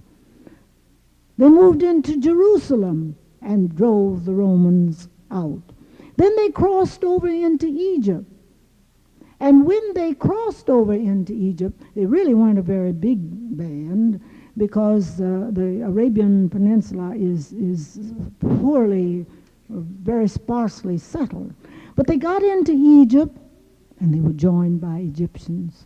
They moved into Jerusalem and drove the Romans out. Then they crossed over into Egypt. And when they crossed over into Egypt, they really weren't a very big band, because the Arabian Peninsula is poorly, very sparsely settled. But they got into Egypt, and they were joined by Egyptians.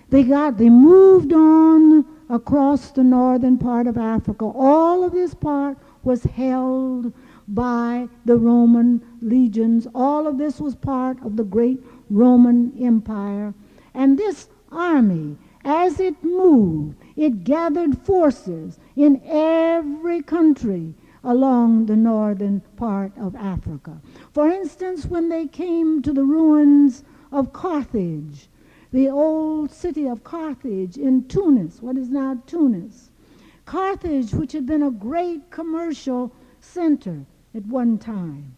They moved on across the northern part of Africa. All of this part was held by the Roman legions. All of this was part of the great Roman Empire. And this army, as it moved, it gathered forces in every country along the northern part of Africa. For instance, when they came to the ruins of Carthage, the old city of Carthage in Tunis, what is now Tunis. Carthage, which had been a great commercial center at one time,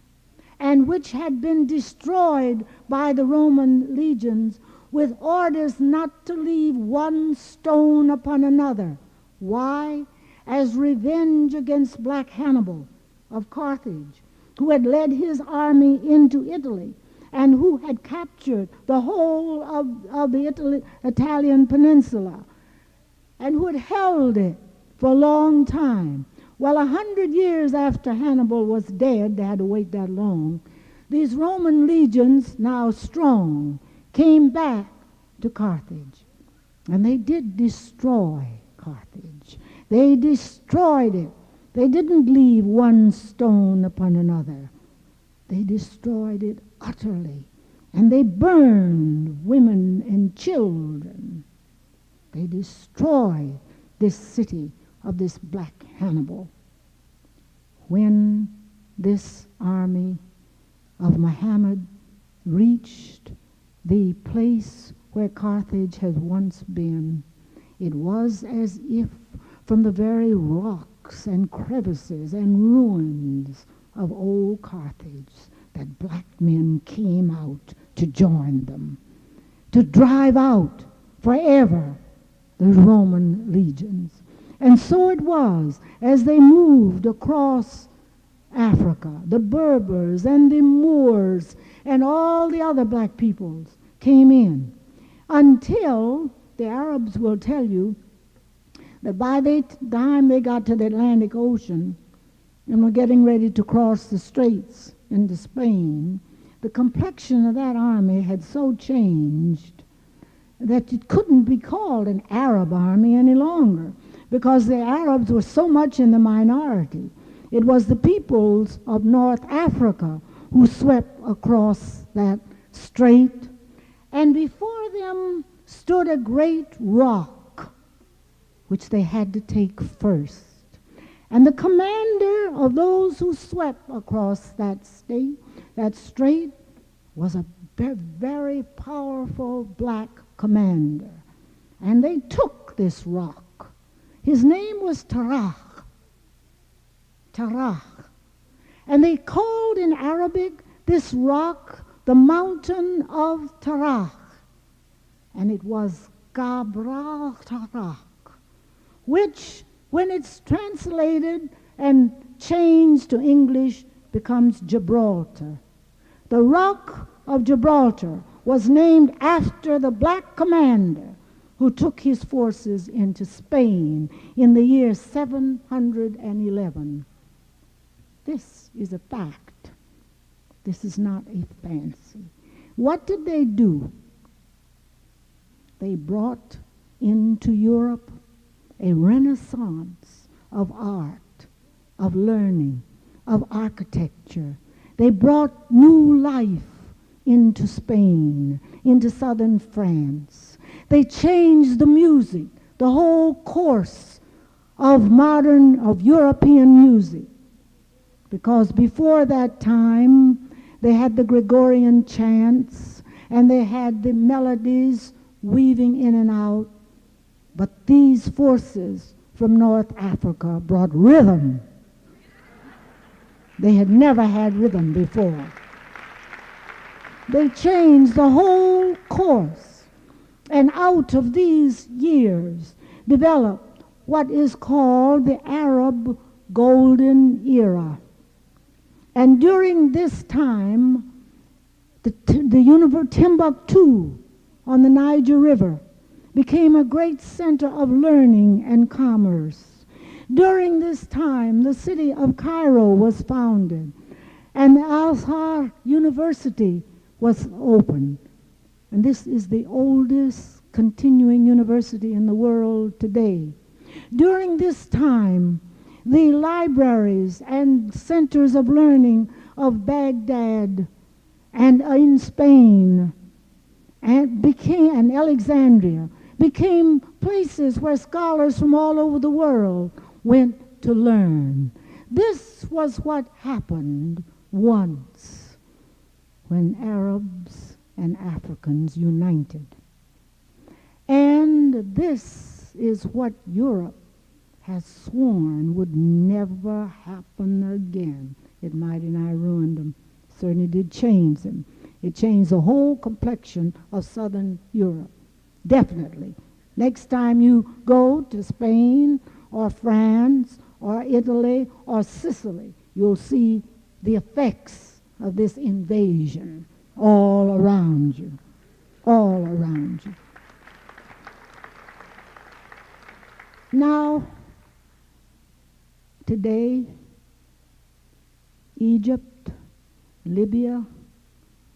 and which had been destroyed by the Roman legions with orders not to leave one stone upon another. Why? As revenge against Black Hannibal of Carthage, who had led his army into Italy and who had captured the whole of the Italian peninsula and who had held it for a long time. Well, 100 years after Hannibal was dead, they had to wait that long, these Roman legions, now strong, came back to Carthage. And they did destroy Carthage. They destroyed it. They didn't leave one stone upon another. They destroyed it utterly. And they burned women and children. They destroyed this city of this Black Hannibal. When this army of Muhammad reached the place where Carthage had once been, it was as if from the very rocks and crevices and ruins of old Carthage that black men came out to join them, to drive out forever the Roman legions. And so it was, as they moved across Africa, the Berbers and the Moors and all the other black peoples came in, until the Arabs will tell you that by the time they got to the Atlantic Ocean and were getting ready to cross the straits into Spain, the complexion of that army had so changed that it couldn't be called an Arab army any longer, because the Arabs were so much in the minority. It was the peoples of North Africa who swept across that strait, and before them stood a great rock, which they had to take first. And the commander of those who swept across that strait, was a very powerful black commander. And they took this rock. His name was Tarach. And they called in Arabic this rock the mountain of Tarach. And it was Tarach, which, when it's translated and changed to English, becomes Gibraltar. The Rock of Gibraltar was named after the black commander who took his forces into Spain in the year 711. This is a fact. This is not a fancy. What did they do? They brought into Europe a renaissance of art, of learning, of architecture. They brought new life into Spain, into southern France. They changed the music, the whole course of European music. Because before that time, they had the Gregorian chants, and they had the melodies weaving in and out. But these forces from North Africa brought rhythm. They had never had rhythm before. They changed the whole course. And out of these years developed what is called the Arab Golden Era. And during this time, Timbuktu on the Niger River became a great center of learning and commerce. During this time, the city of Cairo was founded, and the Azhar University was opened. And this is the oldest continuing university in the world today. During this time, the libraries and centers of learning of Baghdad and in Spain and Alexandria became places where scholars from all over the world went to learn. This was what happened once when Arabs and Africans united. And this is what Europe has sworn would never happen again. It mighty nigh ruined them. Certainly did change them. It changed the whole complexion of Southern Europe. Definitely. Next time you go to Spain or France or Italy or Sicily, you'll see the effects of this invasion all around you. All around you. Now, today, Egypt, Libya,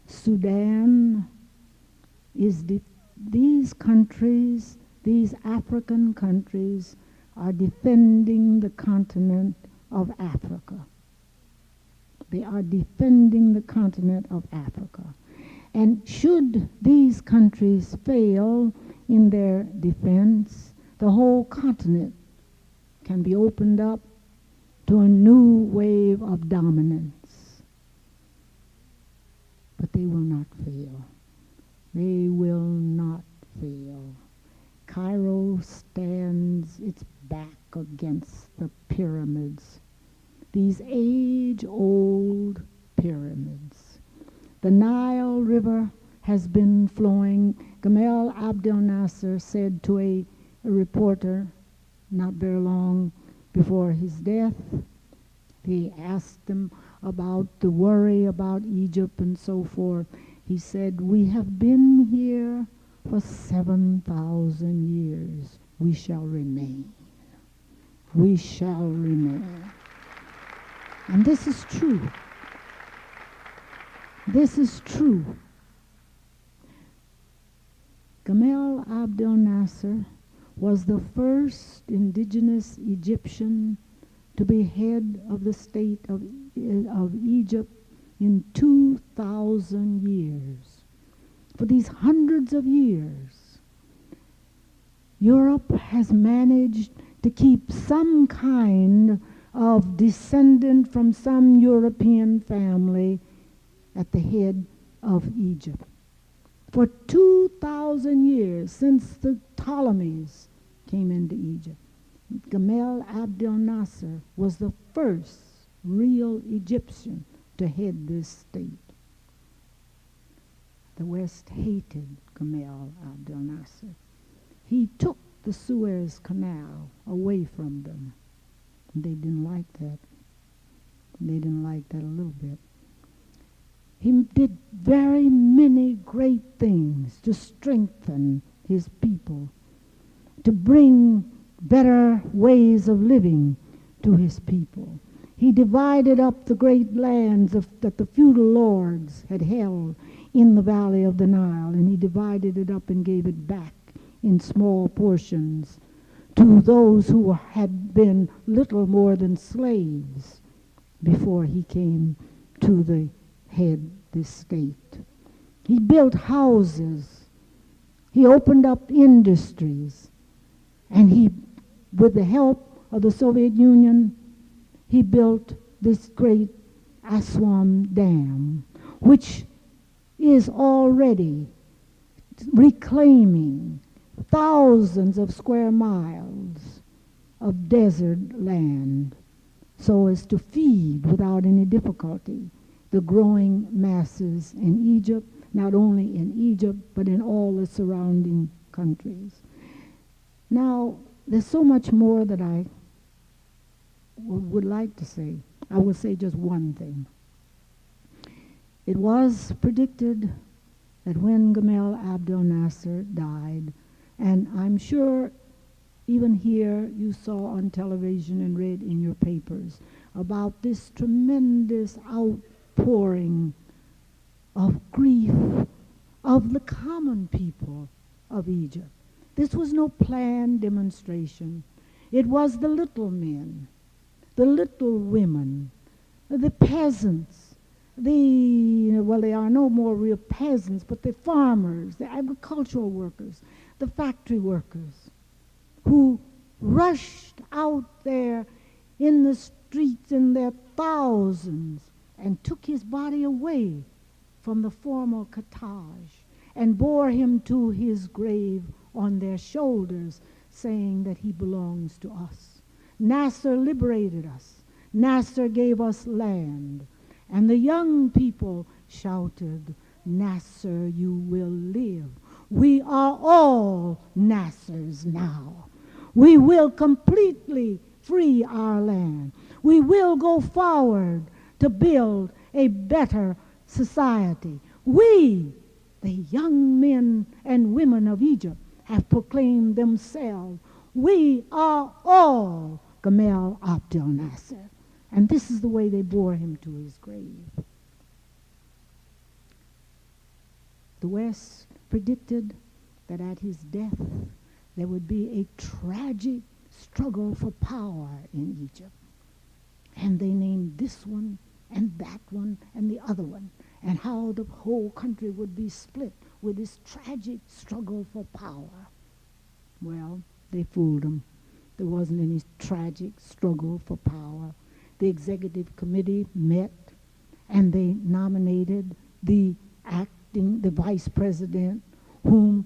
Sudan, these countries, these African countries, are defending the continent of Africa. They are defending the continent of Africa. And should these countries fail in their defense, the whole continent can be opened up to a new wave of dominance. But they will not fail. They will not fail. Cairo stands its back against the pyramids, these age-old pyramids. The Nile River has been flowing. Gamal Abdel Nasser said to a reporter not very long before his death, he asked him about the worry about Egypt and so forth. He said, "We have been here for 7,000 years. We shall remain. We shall remain." And this is true. This is true. Gamal Abdel Nasser was the first indigenous Egyptian to be head of the state of Egypt in 2,000 years. For these hundreds of years, Europe has managed to keep some kind of descendant from some European family at the head of Egypt. For 2,000 years, since the Ptolemies came into Egypt, Gamal Abdel Nasser was the first real Egyptian to head this state. The West hated Gamal Abdel Nasser. He took the Suez Canal away from them. They didn't like that. They didn't like that a little bit. He did very many great things to strengthen his people to bring better ways of living to his people. He divided up the great lands that the feudal lords had held in the valley of the Nile, and he divided it up and gave it back in small portions to those who had been little more than slaves before he came to the state. He built houses. He opened up industries. And he, with the help of the Soviet Union, he built this great Aswan Dam, which is already reclaiming thousands of square miles of desert land so as to feed without any difficulty the growing masses in Egypt, not only in Egypt, but in all the surrounding countries. Now, there's so much more that I would like to say. I will say just one thing. It was predicted that when Gamal Abdel Nasser died, and I'm sure even here you saw on television and read in your papers about this tremendous outpouring of grief of the common people of Egypt. This was no planned demonstration. It was the little men, the little women, the peasants, they are no more real peasants, but the farmers, the agricultural workers, the factory workers, who rushed out there in the streets in their thousands and took his body away from the formal cortege and bore him to his grave on their shoulders, saying that he belongs to us. Nasser liberated us. Nasser gave us land. And the young people shouted, Nasser, you will live. We are all Nassers now. We will completely free our land. We will go forward to build a better society. We, the young men and women of Egypt, have proclaimed themselves, we are all Gamal Abdel Nasser. And this is the way they bore him to his grave. The West predicted that at his death there would be a tragic struggle for power in Egypt. And they named this one and that one and the other one, and how the whole country would be split with this tragic struggle for power. Well, they fooled them. There wasn't any tragic struggle for power. The executive committee met and they nominated the vice president, who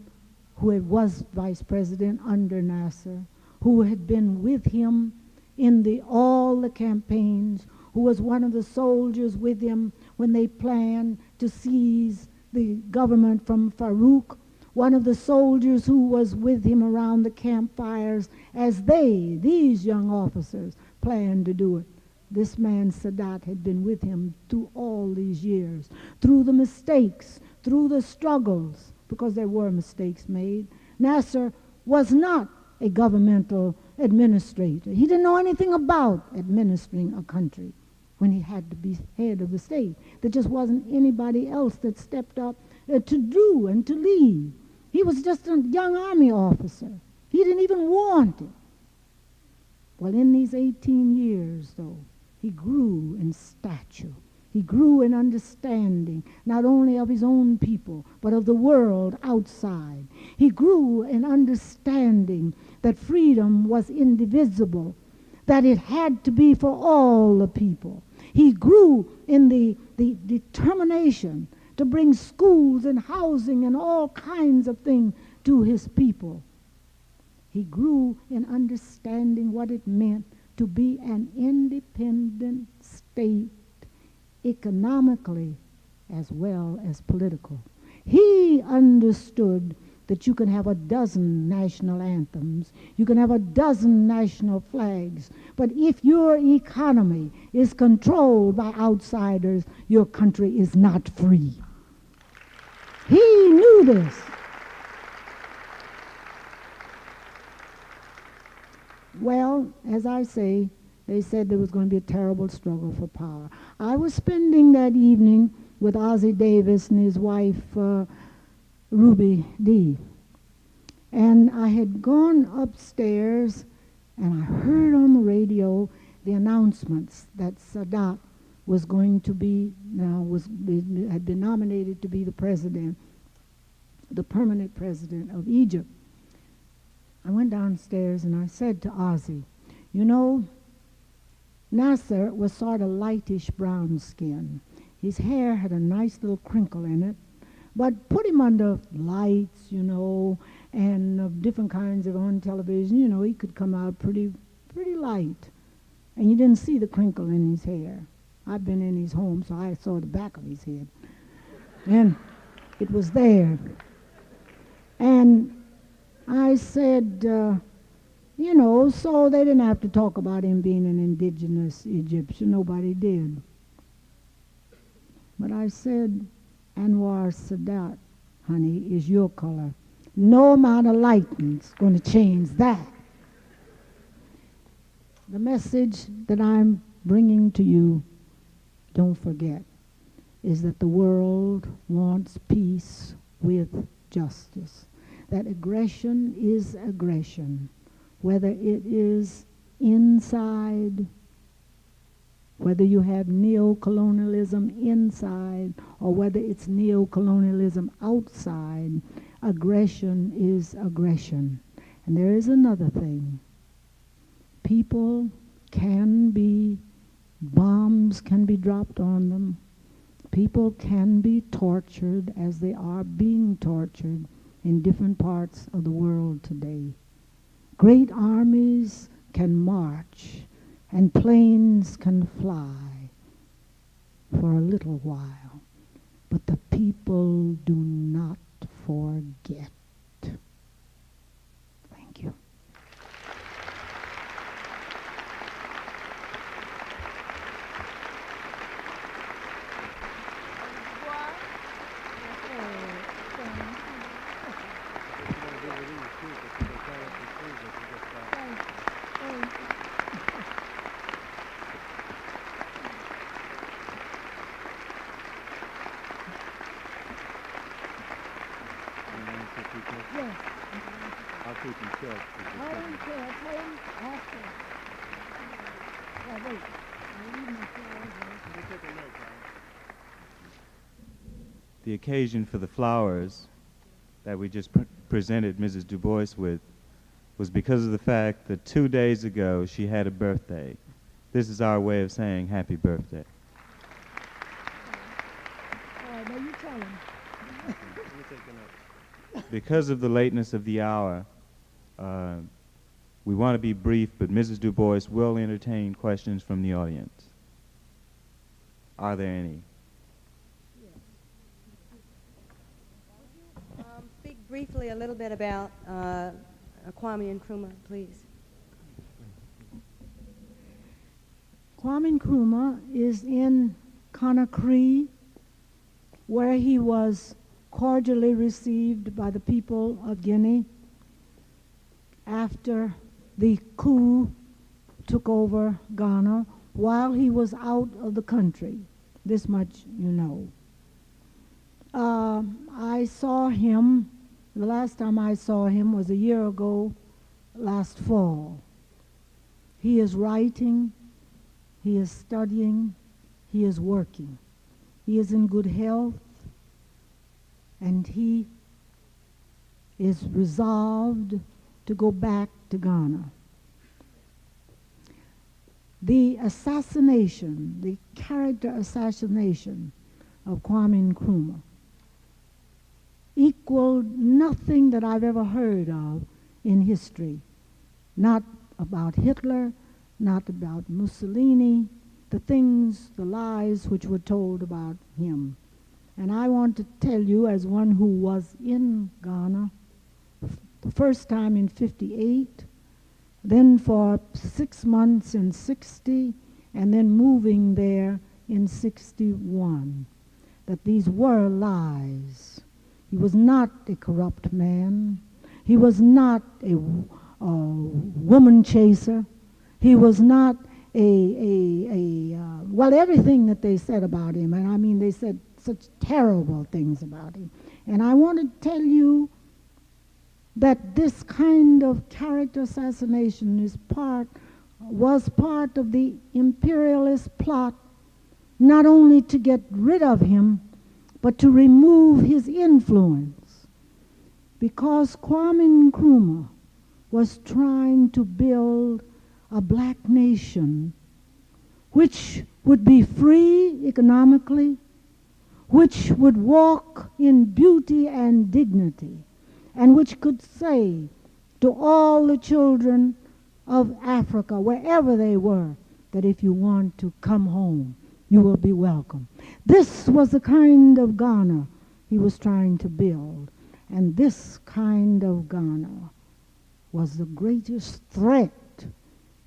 was vice president under Nasser, who had been with him in all the campaigns, who was one of the soldiers with him when they planned to seize the government from Farouk, one of the soldiers who was with him around the campfires as these young officers, planned to do it. This man, Sadat, had been with him through all these years, through the mistakes, through the struggles, because there were mistakes made. Nasser was not a governmental administrator. He didn't know anything about administering a country when he had to be head of the state. There just wasn't anybody else that stepped up to do and to lead. He was just a young army officer. He didn't even want it. Well, in these 18 years, though, he grew in stature. He grew in understanding, not only of his own people, but of the world outside. He grew in understanding that freedom was indivisible, that it had to be for all the people. He grew in the determination to bring schools and housing and all kinds of things to his people. He grew in understanding what it meant to be an independent state, economically as well as political. He understood that you can have a dozen national anthems, you can have a dozen national flags, but if your economy is controlled by outsiders, your country is not free. He knew this. Well, as I say, they said there was going to be a terrible struggle for power. I was spending that evening with Ozzie Davis and his wife, Ruby Dee. And I had gone upstairs and I heard on the radio the announcements that Sadat was going to be, had been nominated to be the president, the permanent president of Egypt. I went downstairs and I said to Ozzie, you know, Nasser was sort of lightish brown skin. His hair had a nice little crinkle in it, but put him under lights, you know, and different kinds of on television, you know, he could come out pretty light. And you didn't see the crinkle in his hair. I've been in his home, so I saw the back of his head. And it was there. And I said, you know, so they didn't have to talk about him being an indigenous Egyptian. Nobody did. But I said, Anwar Sadat, honey, is your color. No amount of lighting's going to change that. The message that I'm bringing to you, don't forget, is that the world wants peace with justice. That aggression is aggression, whether it is inside, whether you have neo-colonialism inside, or whether it's neo-colonialism outside. Aggression is aggression. And there is another thing. People can be, bombs can be dropped on them. People can be tortured as they are being tortured in different parts of the world today. Great armies can march and planes can fly for a little while, but the people do not forget. Thank you.
I'll keep him short.
I don't care. Tell him after. Yeah, wait. I'll leave my flowers.
The occasion for the flowers that we just presented Mrs. Du Bois with was because of the fact that 2 days ago she had a birthday. This is our way of saying happy birthday.
All right, now you tell him.
Because of the lateness of the hour, we want to be brief, but Mrs. Du Bois will entertain questions from the audience. Are there any?
Speak briefly a little bit about Kwame Nkrumah, please.
Kwame Nkrumah is in Conakry, where he was cordially received by the people of Guinea after the coup took over Ghana while he was out of the country. This much you know. I saw him, the last time I saw him was a year ago, last fall. He is writing, he is studying, he is working. He is in good health, and he is resolved to go back to Ghana. The assassination, the character assassination of Kwame Nkrumah equaled nothing that I've ever heard of in history. Not about Hitler, not about Mussolini, the things, the lies which were told about him. And I want to tell you, as one who was in Ghana, the first time in 58, then for 6 months in 60, and then moving there in 61, that these were lies. He was not a corrupt man. He was not woman chaser. He was not well, everything that they said about him, and I mean, they said such terrible things about him. And I want to tell you that this kind of character assassination was part of the imperialist plot, not only to get rid of him, but to remove his influence. Because Kwame Nkrumah was trying to build a black nation which would be free economically, which would walk in beauty and dignity, and which could say to all the children of Africa, wherever they were, that if you want to come home, you will be welcome. This was the kind of Ghana he was trying to build. And this kind of Ghana was the greatest threat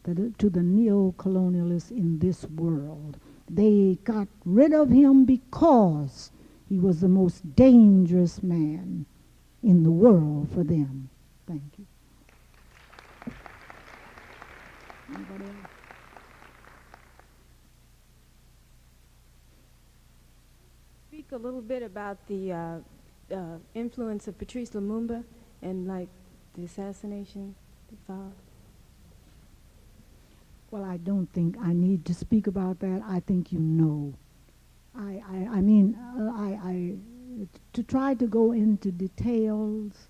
to the neo-colonialists in this world. They got rid of him because he was the most dangerous man in the world for them. Thank you. Anybody else?
Speak a little bit about the influence of Patrice Lumumba and like the assassination that followed.
Well, I don't think I need to speak about that. I think you know. To try to go into details,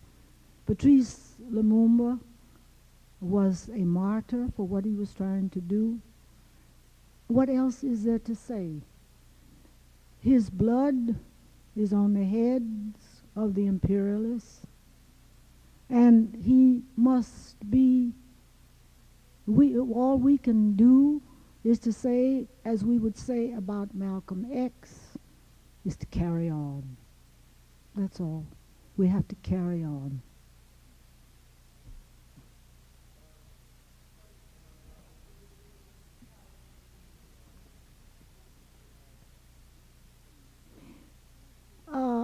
Patrice Lumumba was a martyr for what he was trying to do. What else is there to say? His blood is on the heads of the imperialists, and he must be, all we can do is to say, as we would say about Malcolm X, is to carry on. That's all. We have to carry on.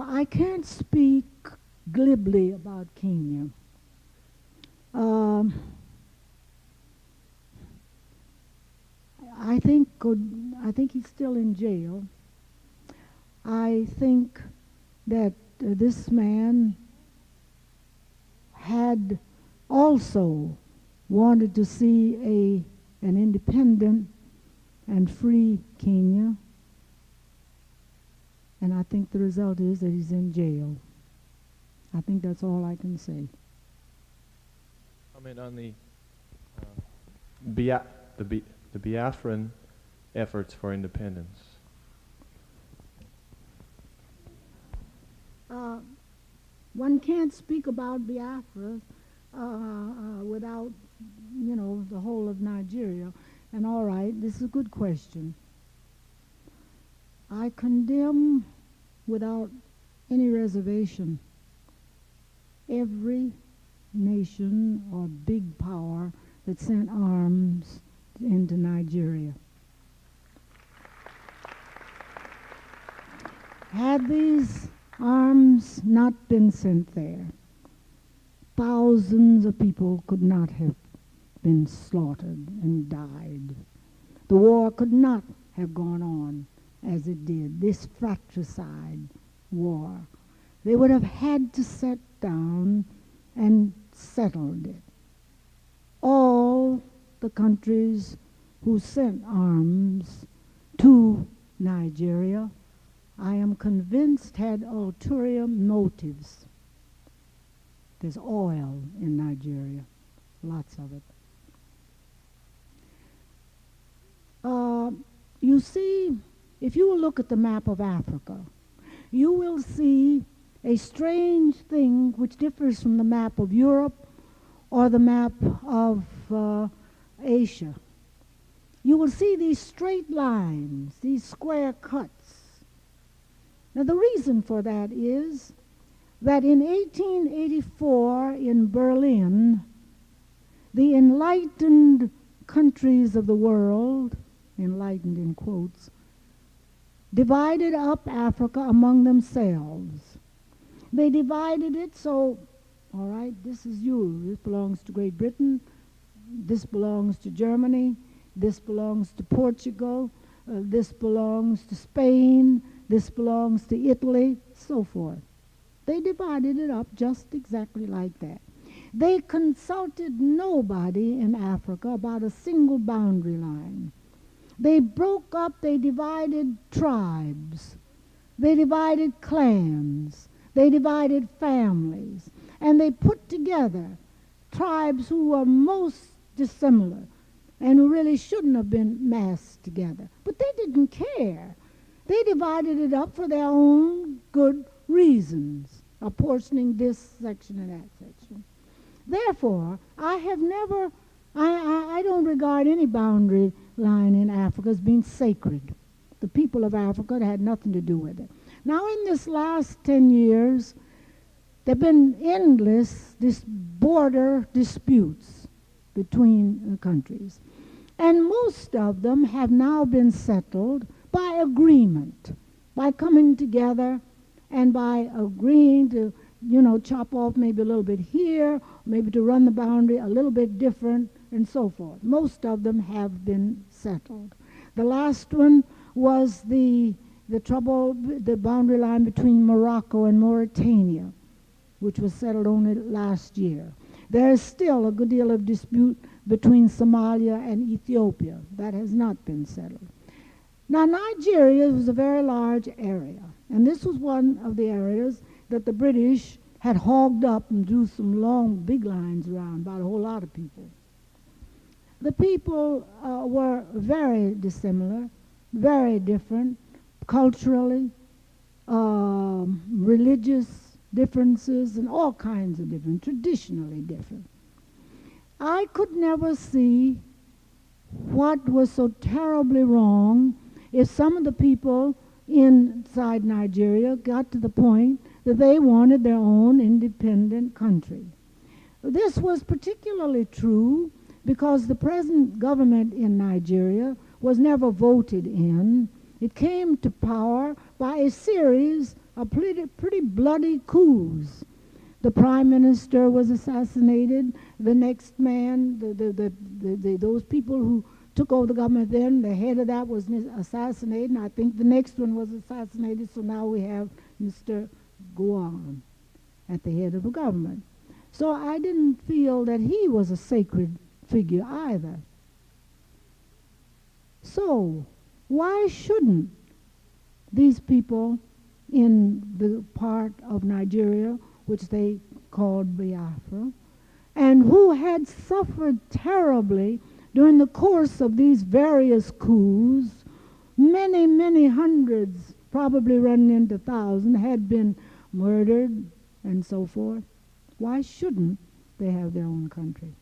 I can't speak glibly about Kenya. I think he's still in jail. I think that this man had also wanted to see an independent and free Kenya. And I think the result is that he's in jail. I think that's all I can say.
Comment on the Biafran efforts for independence.
One can't speak about Biafra without, the whole of Nigeria. And all right, this is a good question. I condemn without any reservation every nation or big power that sent arms into Nigeria. Had these arms not been sent there, thousands of people could not have been slaughtered and died. The war could not have gone on as it did, this fratricide war. They would have had to sit down and settled it. All the countries who sent arms to Nigeria, I am convinced, had ulterior motives. There's oil in Nigeria, lots of it. You see, if you will look at the map of Africa, you will see a strange thing which differs from the map of Europe or the map of Asia. You will see these straight lines, these square cuts. Now the reason for that is that in 1884 in Berlin, the enlightened countries of the world, enlightened in quotes, divided up Africa among themselves. They divided it so All right, this is you. This belongs to Great Britain. This belongs to Germany. This belongs to Portugal. This belongs to Spain. This belongs to Italy, so forth. They divided it up just exactly like that. They consulted nobody in Africa about a single boundary line. They broke up, they divided tribes. They divided clans. They divided families. And they put together tribes who were most dissimilar and who really shouldn't have been massed together. But they didn't care. They divided it up for their own good reasons, apportioning this section and that section. Therefore, I don't regard any boundary line in Africa as being sacred. The people of Africa had nothing to do with it. Now, in this last 10 years, there have been endless border disputes between the countries. And most of them have now been settled by agreement, by coming together and by agreeing to, chop off maybe a little bit here, maybe to run the boundary a little bit different, and so forth. Most of them have been settled. The last one was the boundary line between Morocco and Mauritania, which was settled only last year. There is still a good deal of dispute between Somalia and Ethiopia. That has not been settled. Now, Nigeria was a very large area, and this was one of the areas that the British had hogged up and drew some long, big lines around, about a whole lot of people. The people were very dissimilar, very different, culturally, religious differences, and all kinds of different, traditionally different. I could never see what was so terribly wrong if some of the people inside Nigeria got to the point that they wanted their own independent country. This was particularly true because the present government in Nigeria was never voted in. It came to power by a series of pretty bloody coups. The prime minister was assassinated. The next man, those people who took over the government then, the head of that was assassinated, and I think the next one was assassinated, so now we have Mr. Guam at the head of the government. So I didn't feel that he was a sacred figure either. So why shouldn't these people in the part of Nigeria which they called Biafra, and who had suffered terribly during the course of these various coups, many, many hundreds, probably running into thousands, had been murdered and so forth. Why shouldn't they have their own country?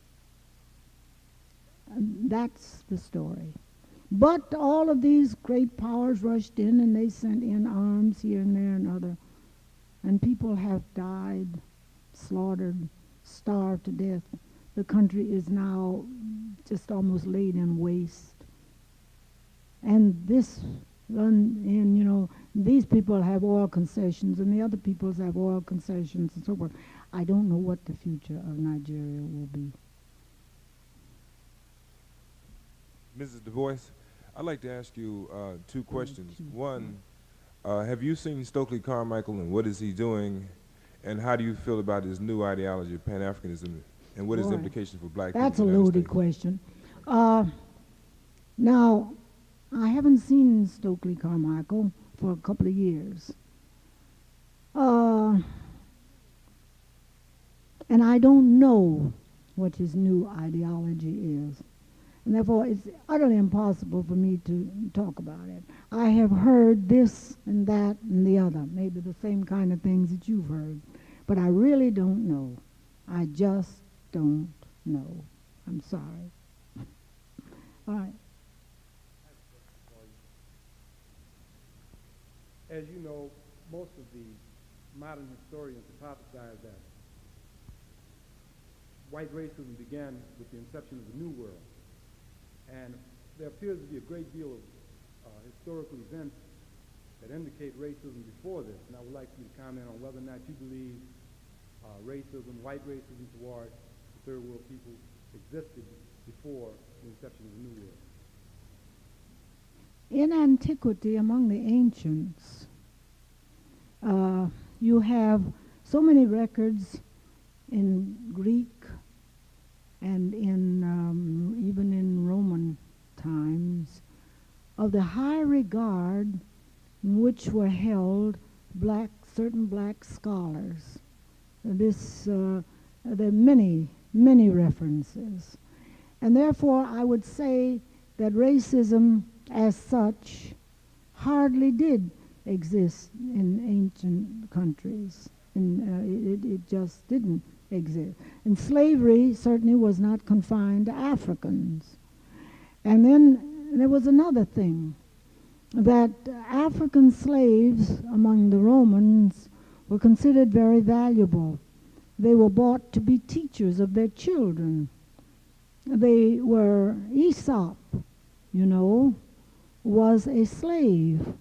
And that's the story. But all of these great powers rushed in, and they sent in arms here and there and other. And people have died, slaughtered, starved to death. The country is now just almost laid in waste. And these people have oil concessions, and the other peoples have oil concessions, and so forth. I don't know what the future of Nigeria will be.
Mrs. Du Bois, I'd like to ask you two questions. One, have you seen Stokely Carmichael, and what is he doing? And how do you feel about his new ideology of Pan-Africanism, and what is the implication for black people?
That's a loaded question. Now, I haven't seen Stokely Carmichael for a couple of years. And I don't know what his new ideology is. And therefore, it's utterly impossible for me to talk about it. I have heard this and that and the other, maybe the same kind of things that you've heard. But I really don't know. I just don't know. I'm sorry. All right.
As you know, most of the modern historians hypothesize that white racism began with the inception of the New World. And there appears to be a great deal of historical events that indicate racism before this. And I would like you to comment on whether or not you believe racism, white racism toward the third world people existed before the inception of the New World.
In antiquity, among the ancients, you have so many records in Greek and in even in Roman times of the high regard in which were held certain black scholars. There are many references. And therefore, I would say that racism as such hardly did exist in ancient countries. It just didn't exist. And slavery certainly was not confined to Africans. And then there was another thing, that African slaves among the Romans were considered very valuable. They were bought to be teachers of their children. They were, Aesop, was a slave.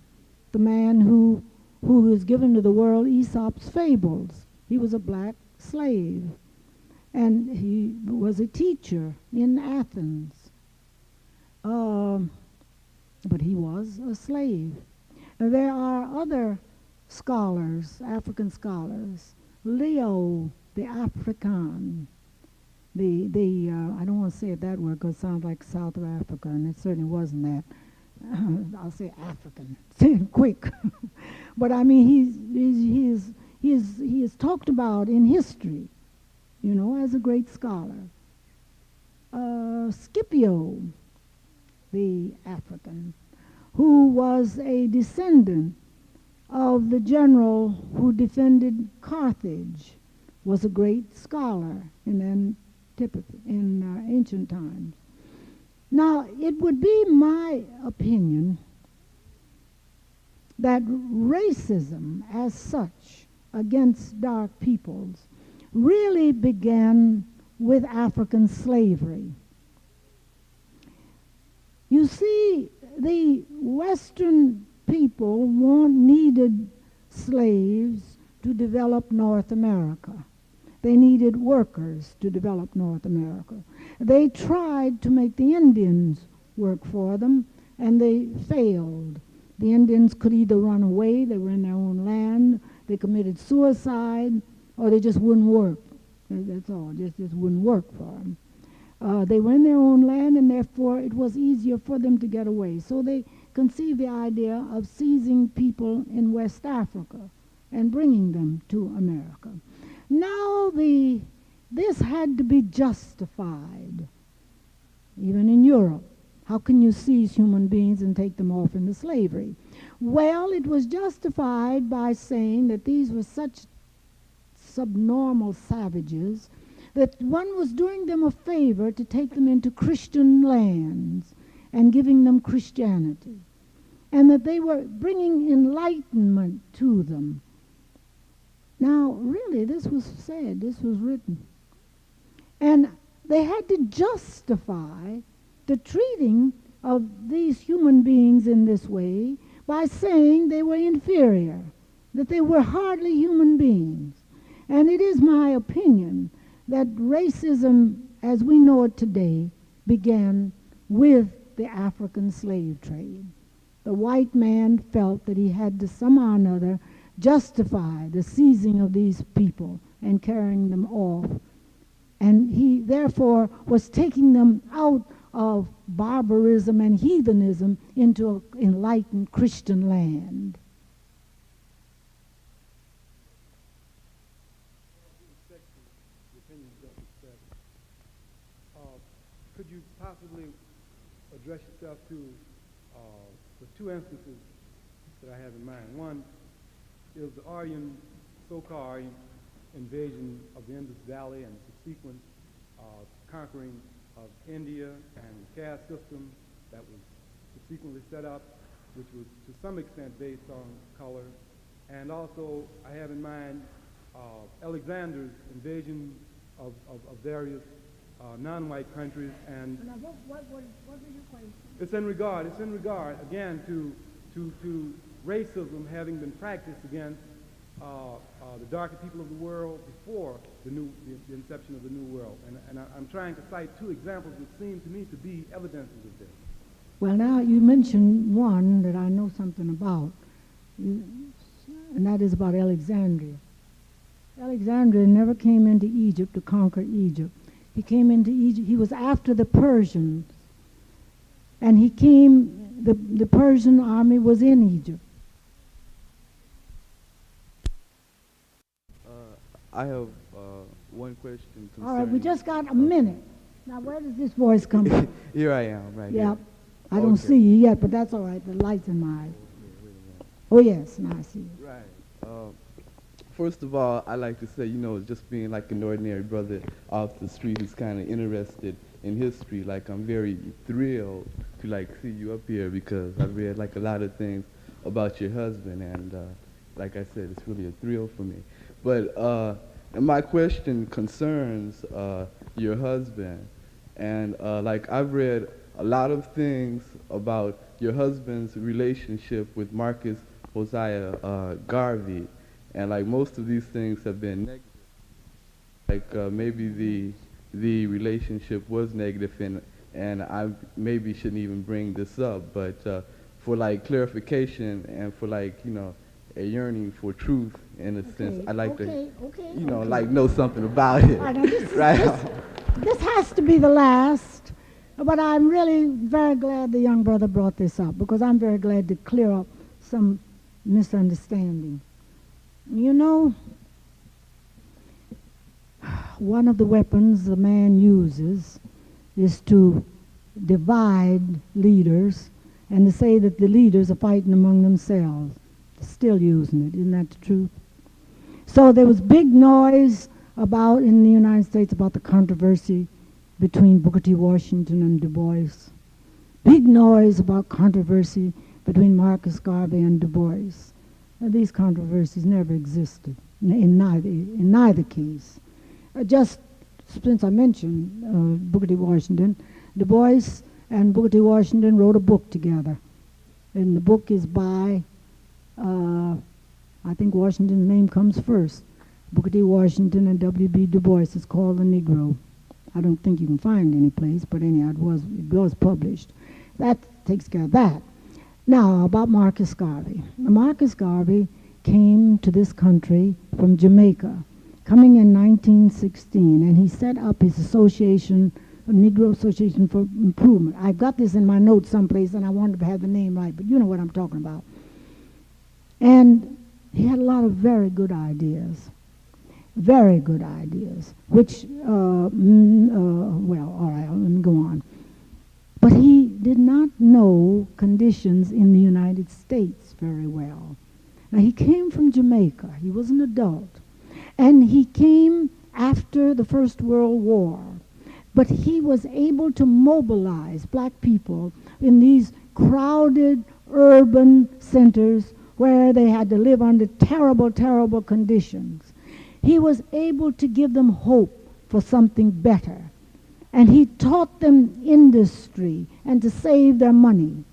The man who was given to the world Aesop's fables. He was a black slave. And he was a teacher in Athens. But he was a slave. There are other scholars, African scholars. Leo, the African. I don't want to say it that word because it sounds like South of Africa, and it certainly wasn't that. I'll say African. Say it quick. But I mean, he is talked about in history, as a great scholar. Scipio, the African, who was a descendant of the general who defended Carthage, was a great scholar in ancient times. Now, it would be my opinion that racism as such against dark peoples really began with African slavery. You see, the Western people needed slaves to develop North America. They needed workers to develop North America. They tried to make the Indians work for them, and they failed. The Indians could either run away, they were in their own land, they committed suicide, or they just wouldn't work. That's all, just wouldn't work for them. They were in their own land, and therefore it was easier for them to get away. So they conceived the idea of seizing people in West Africa and bringing them to America. Now this had to be justified, even in Europe. How can you seize human beings and take them off into slavery? Well, it was justified by saying that these were such subnormal savages that one was doing them a favor to take them into Christian lands and giving them Christianity, and that they were bringing enlightenment to them. Now, really, this was said, this was written. And they had to justify the treating of these human beings in this way by saying they were inferior, that they were hardly human beings. And it is my opinion that racism, as we know it today, began with the African slave trade. The white man felt that he had to somehow or another justify the seizing of these people and carrying them off. And he therefore was taking them out of barbarism and heathenism into an enlightened Christian land.
Could you possibly address yourself to the two instances that I have in mind? One is the Aryan, so-called Aryan invasion of the Indus Valley and subsequent conquering of India and the caste system that was subsequently set up, which was to some extent based on color. And also I have in mind Alexander's invasion of various non-white countries. And
What were your questions?
it's in regard again to racism having been practiced against the darker people of the world before the inception of the New World. And I'm trying to cite two examples that seem to me to be evidences of this.
Well, now you mentioned one that I know something about, and that is about Alexandria. Alexandria never came into Egypt to conquer Egypt. He came into Egypt, he was after the Persians, and he came, the Persian army was in Egypt.
I have one question concerning...
All right, we just got a minute. Now, where does this voice come from?
Here I am, right
Yeah,
here.
I don't see you yet, but that's all right. The light's in my eyes. Oh, yes, now I see you.
Right. First of all, I like to say, you know, just being like an ordinary brother off the street who's kind of interested in history, like I'm very thrilled to like see you up here because I've read like a lot of things about your husband, and like I said, it's really a thrill for me. But my question concerns your husband, and like I've read a lot of things about your husband's relationship with Marcus Hosea Garvey, and like most of these things have been negative. Like maybe the relationship was negative, and I maybe shouldn't even bring this up, but for like clarification and for like, you know, a yearning for truth in a sense, I like to, you know, like know something about it.
Right, now
Right.
this has to be the last, but I'm really very glad the young brother brought this up because I'm very glad to clear up some misunderstanding. You know, one of the weapons a man uses is to divide leaders and to say that the leaders are fighting among themselves. They're still using it, isn't that the truth? So there was big noise about in the United States about the controversy between Booker T. Washington and Du Bois. Big noise about controversy between Marcus Garvey and Du Bois. Now, these controversies never existed in neither case. Just since I mentioned Booker T. Washington, Du Bois and Booker T. Washington wrote a book together. And the book is by, I think Washington's name comes first. Booker T. Washington and W.E.B. Du Bois. It's called The Negro. I don't think you can find any place, but anyhow, it was published. That takes care of that. Now, about Marcus Garvey. Marcus Garvey came to this country from Jamaica, coming in 1916, and he set up his association, Negro Association for Improvement. I've got this in my notes someplace, and I wanted to have the name right, but you know what I'm talking about. And he had a lot of very good ideas, which, well, all right, let me go on. But he did not know conditions in the United States very well. Now, he came from Jamaica. He was an adult. And he came after the First World War. But he was able to mobilize black people in these crowded urban centers where they had to live under terrible, terrible conditions. He was able to give them hope for something better. And he taught them industry and to save their money.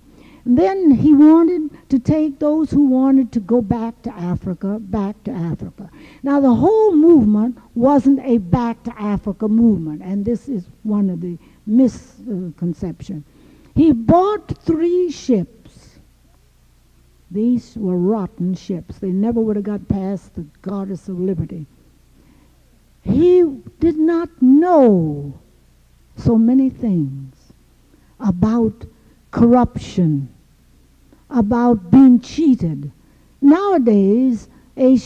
And then he wanted to take those who wanted to go back to Africa. Now, the whole movement wasn't a back to Africa movement, and this is one of the misconceptions. He bought 3 ships. These were rotten ships. They never would have got past the Goddess of Liberty. He did not know so many things about corruption, about being cheated. Nowadays, a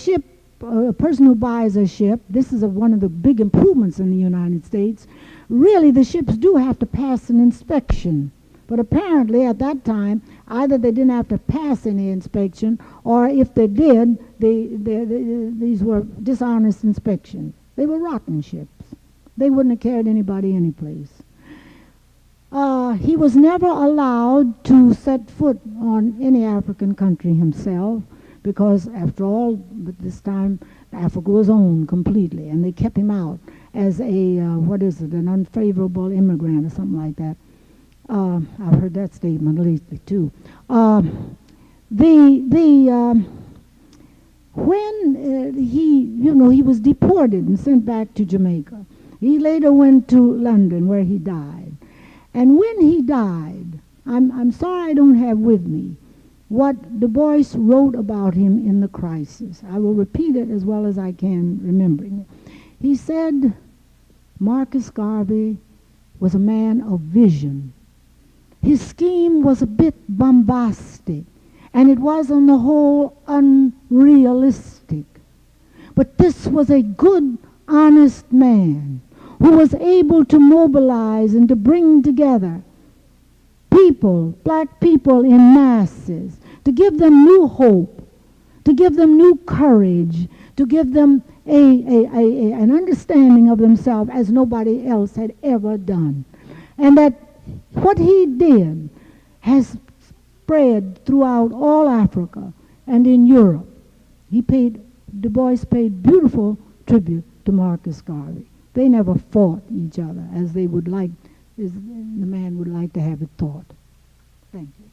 person who buys a ship, this is one of the big improvements in the United States, really the ships do have to pass an inspection. But apparently at that time, either they didn't have to pass any inspection, or if they did, these were dishonest inspections. They were rotten ships. They wouldn't have carried anybody anyplace. He was never allowed to set foot on any African country himself because, after all, at this time, Africa was owned completely, and they kept him out as an unfavorable immigrant or something like that. I've heard that statement lately, too. when he was deported and sent back to Jamaica. He later went to London where he died. And when he died, I'm sorry I don't have with me what Du Bois wrote about him in The Crisis. I will repeat it as well as I can remembering it. He said Marcus Garvey was a man of vision. His scheme was a bit bombastic, and it was on the whole unrealistic. But this was a good, honest man who was able to mobilize and to bring together people, black people in masses, to give them new hope, to give them new courage, to give them an understanding of themselves as nobody else had ever done. And that what he did has spread throughout all Africa and in Europe. Du Bois paid beautiful tribute to Marcus Garvey. They never fought each other as the man would like to have it thought. Thank you.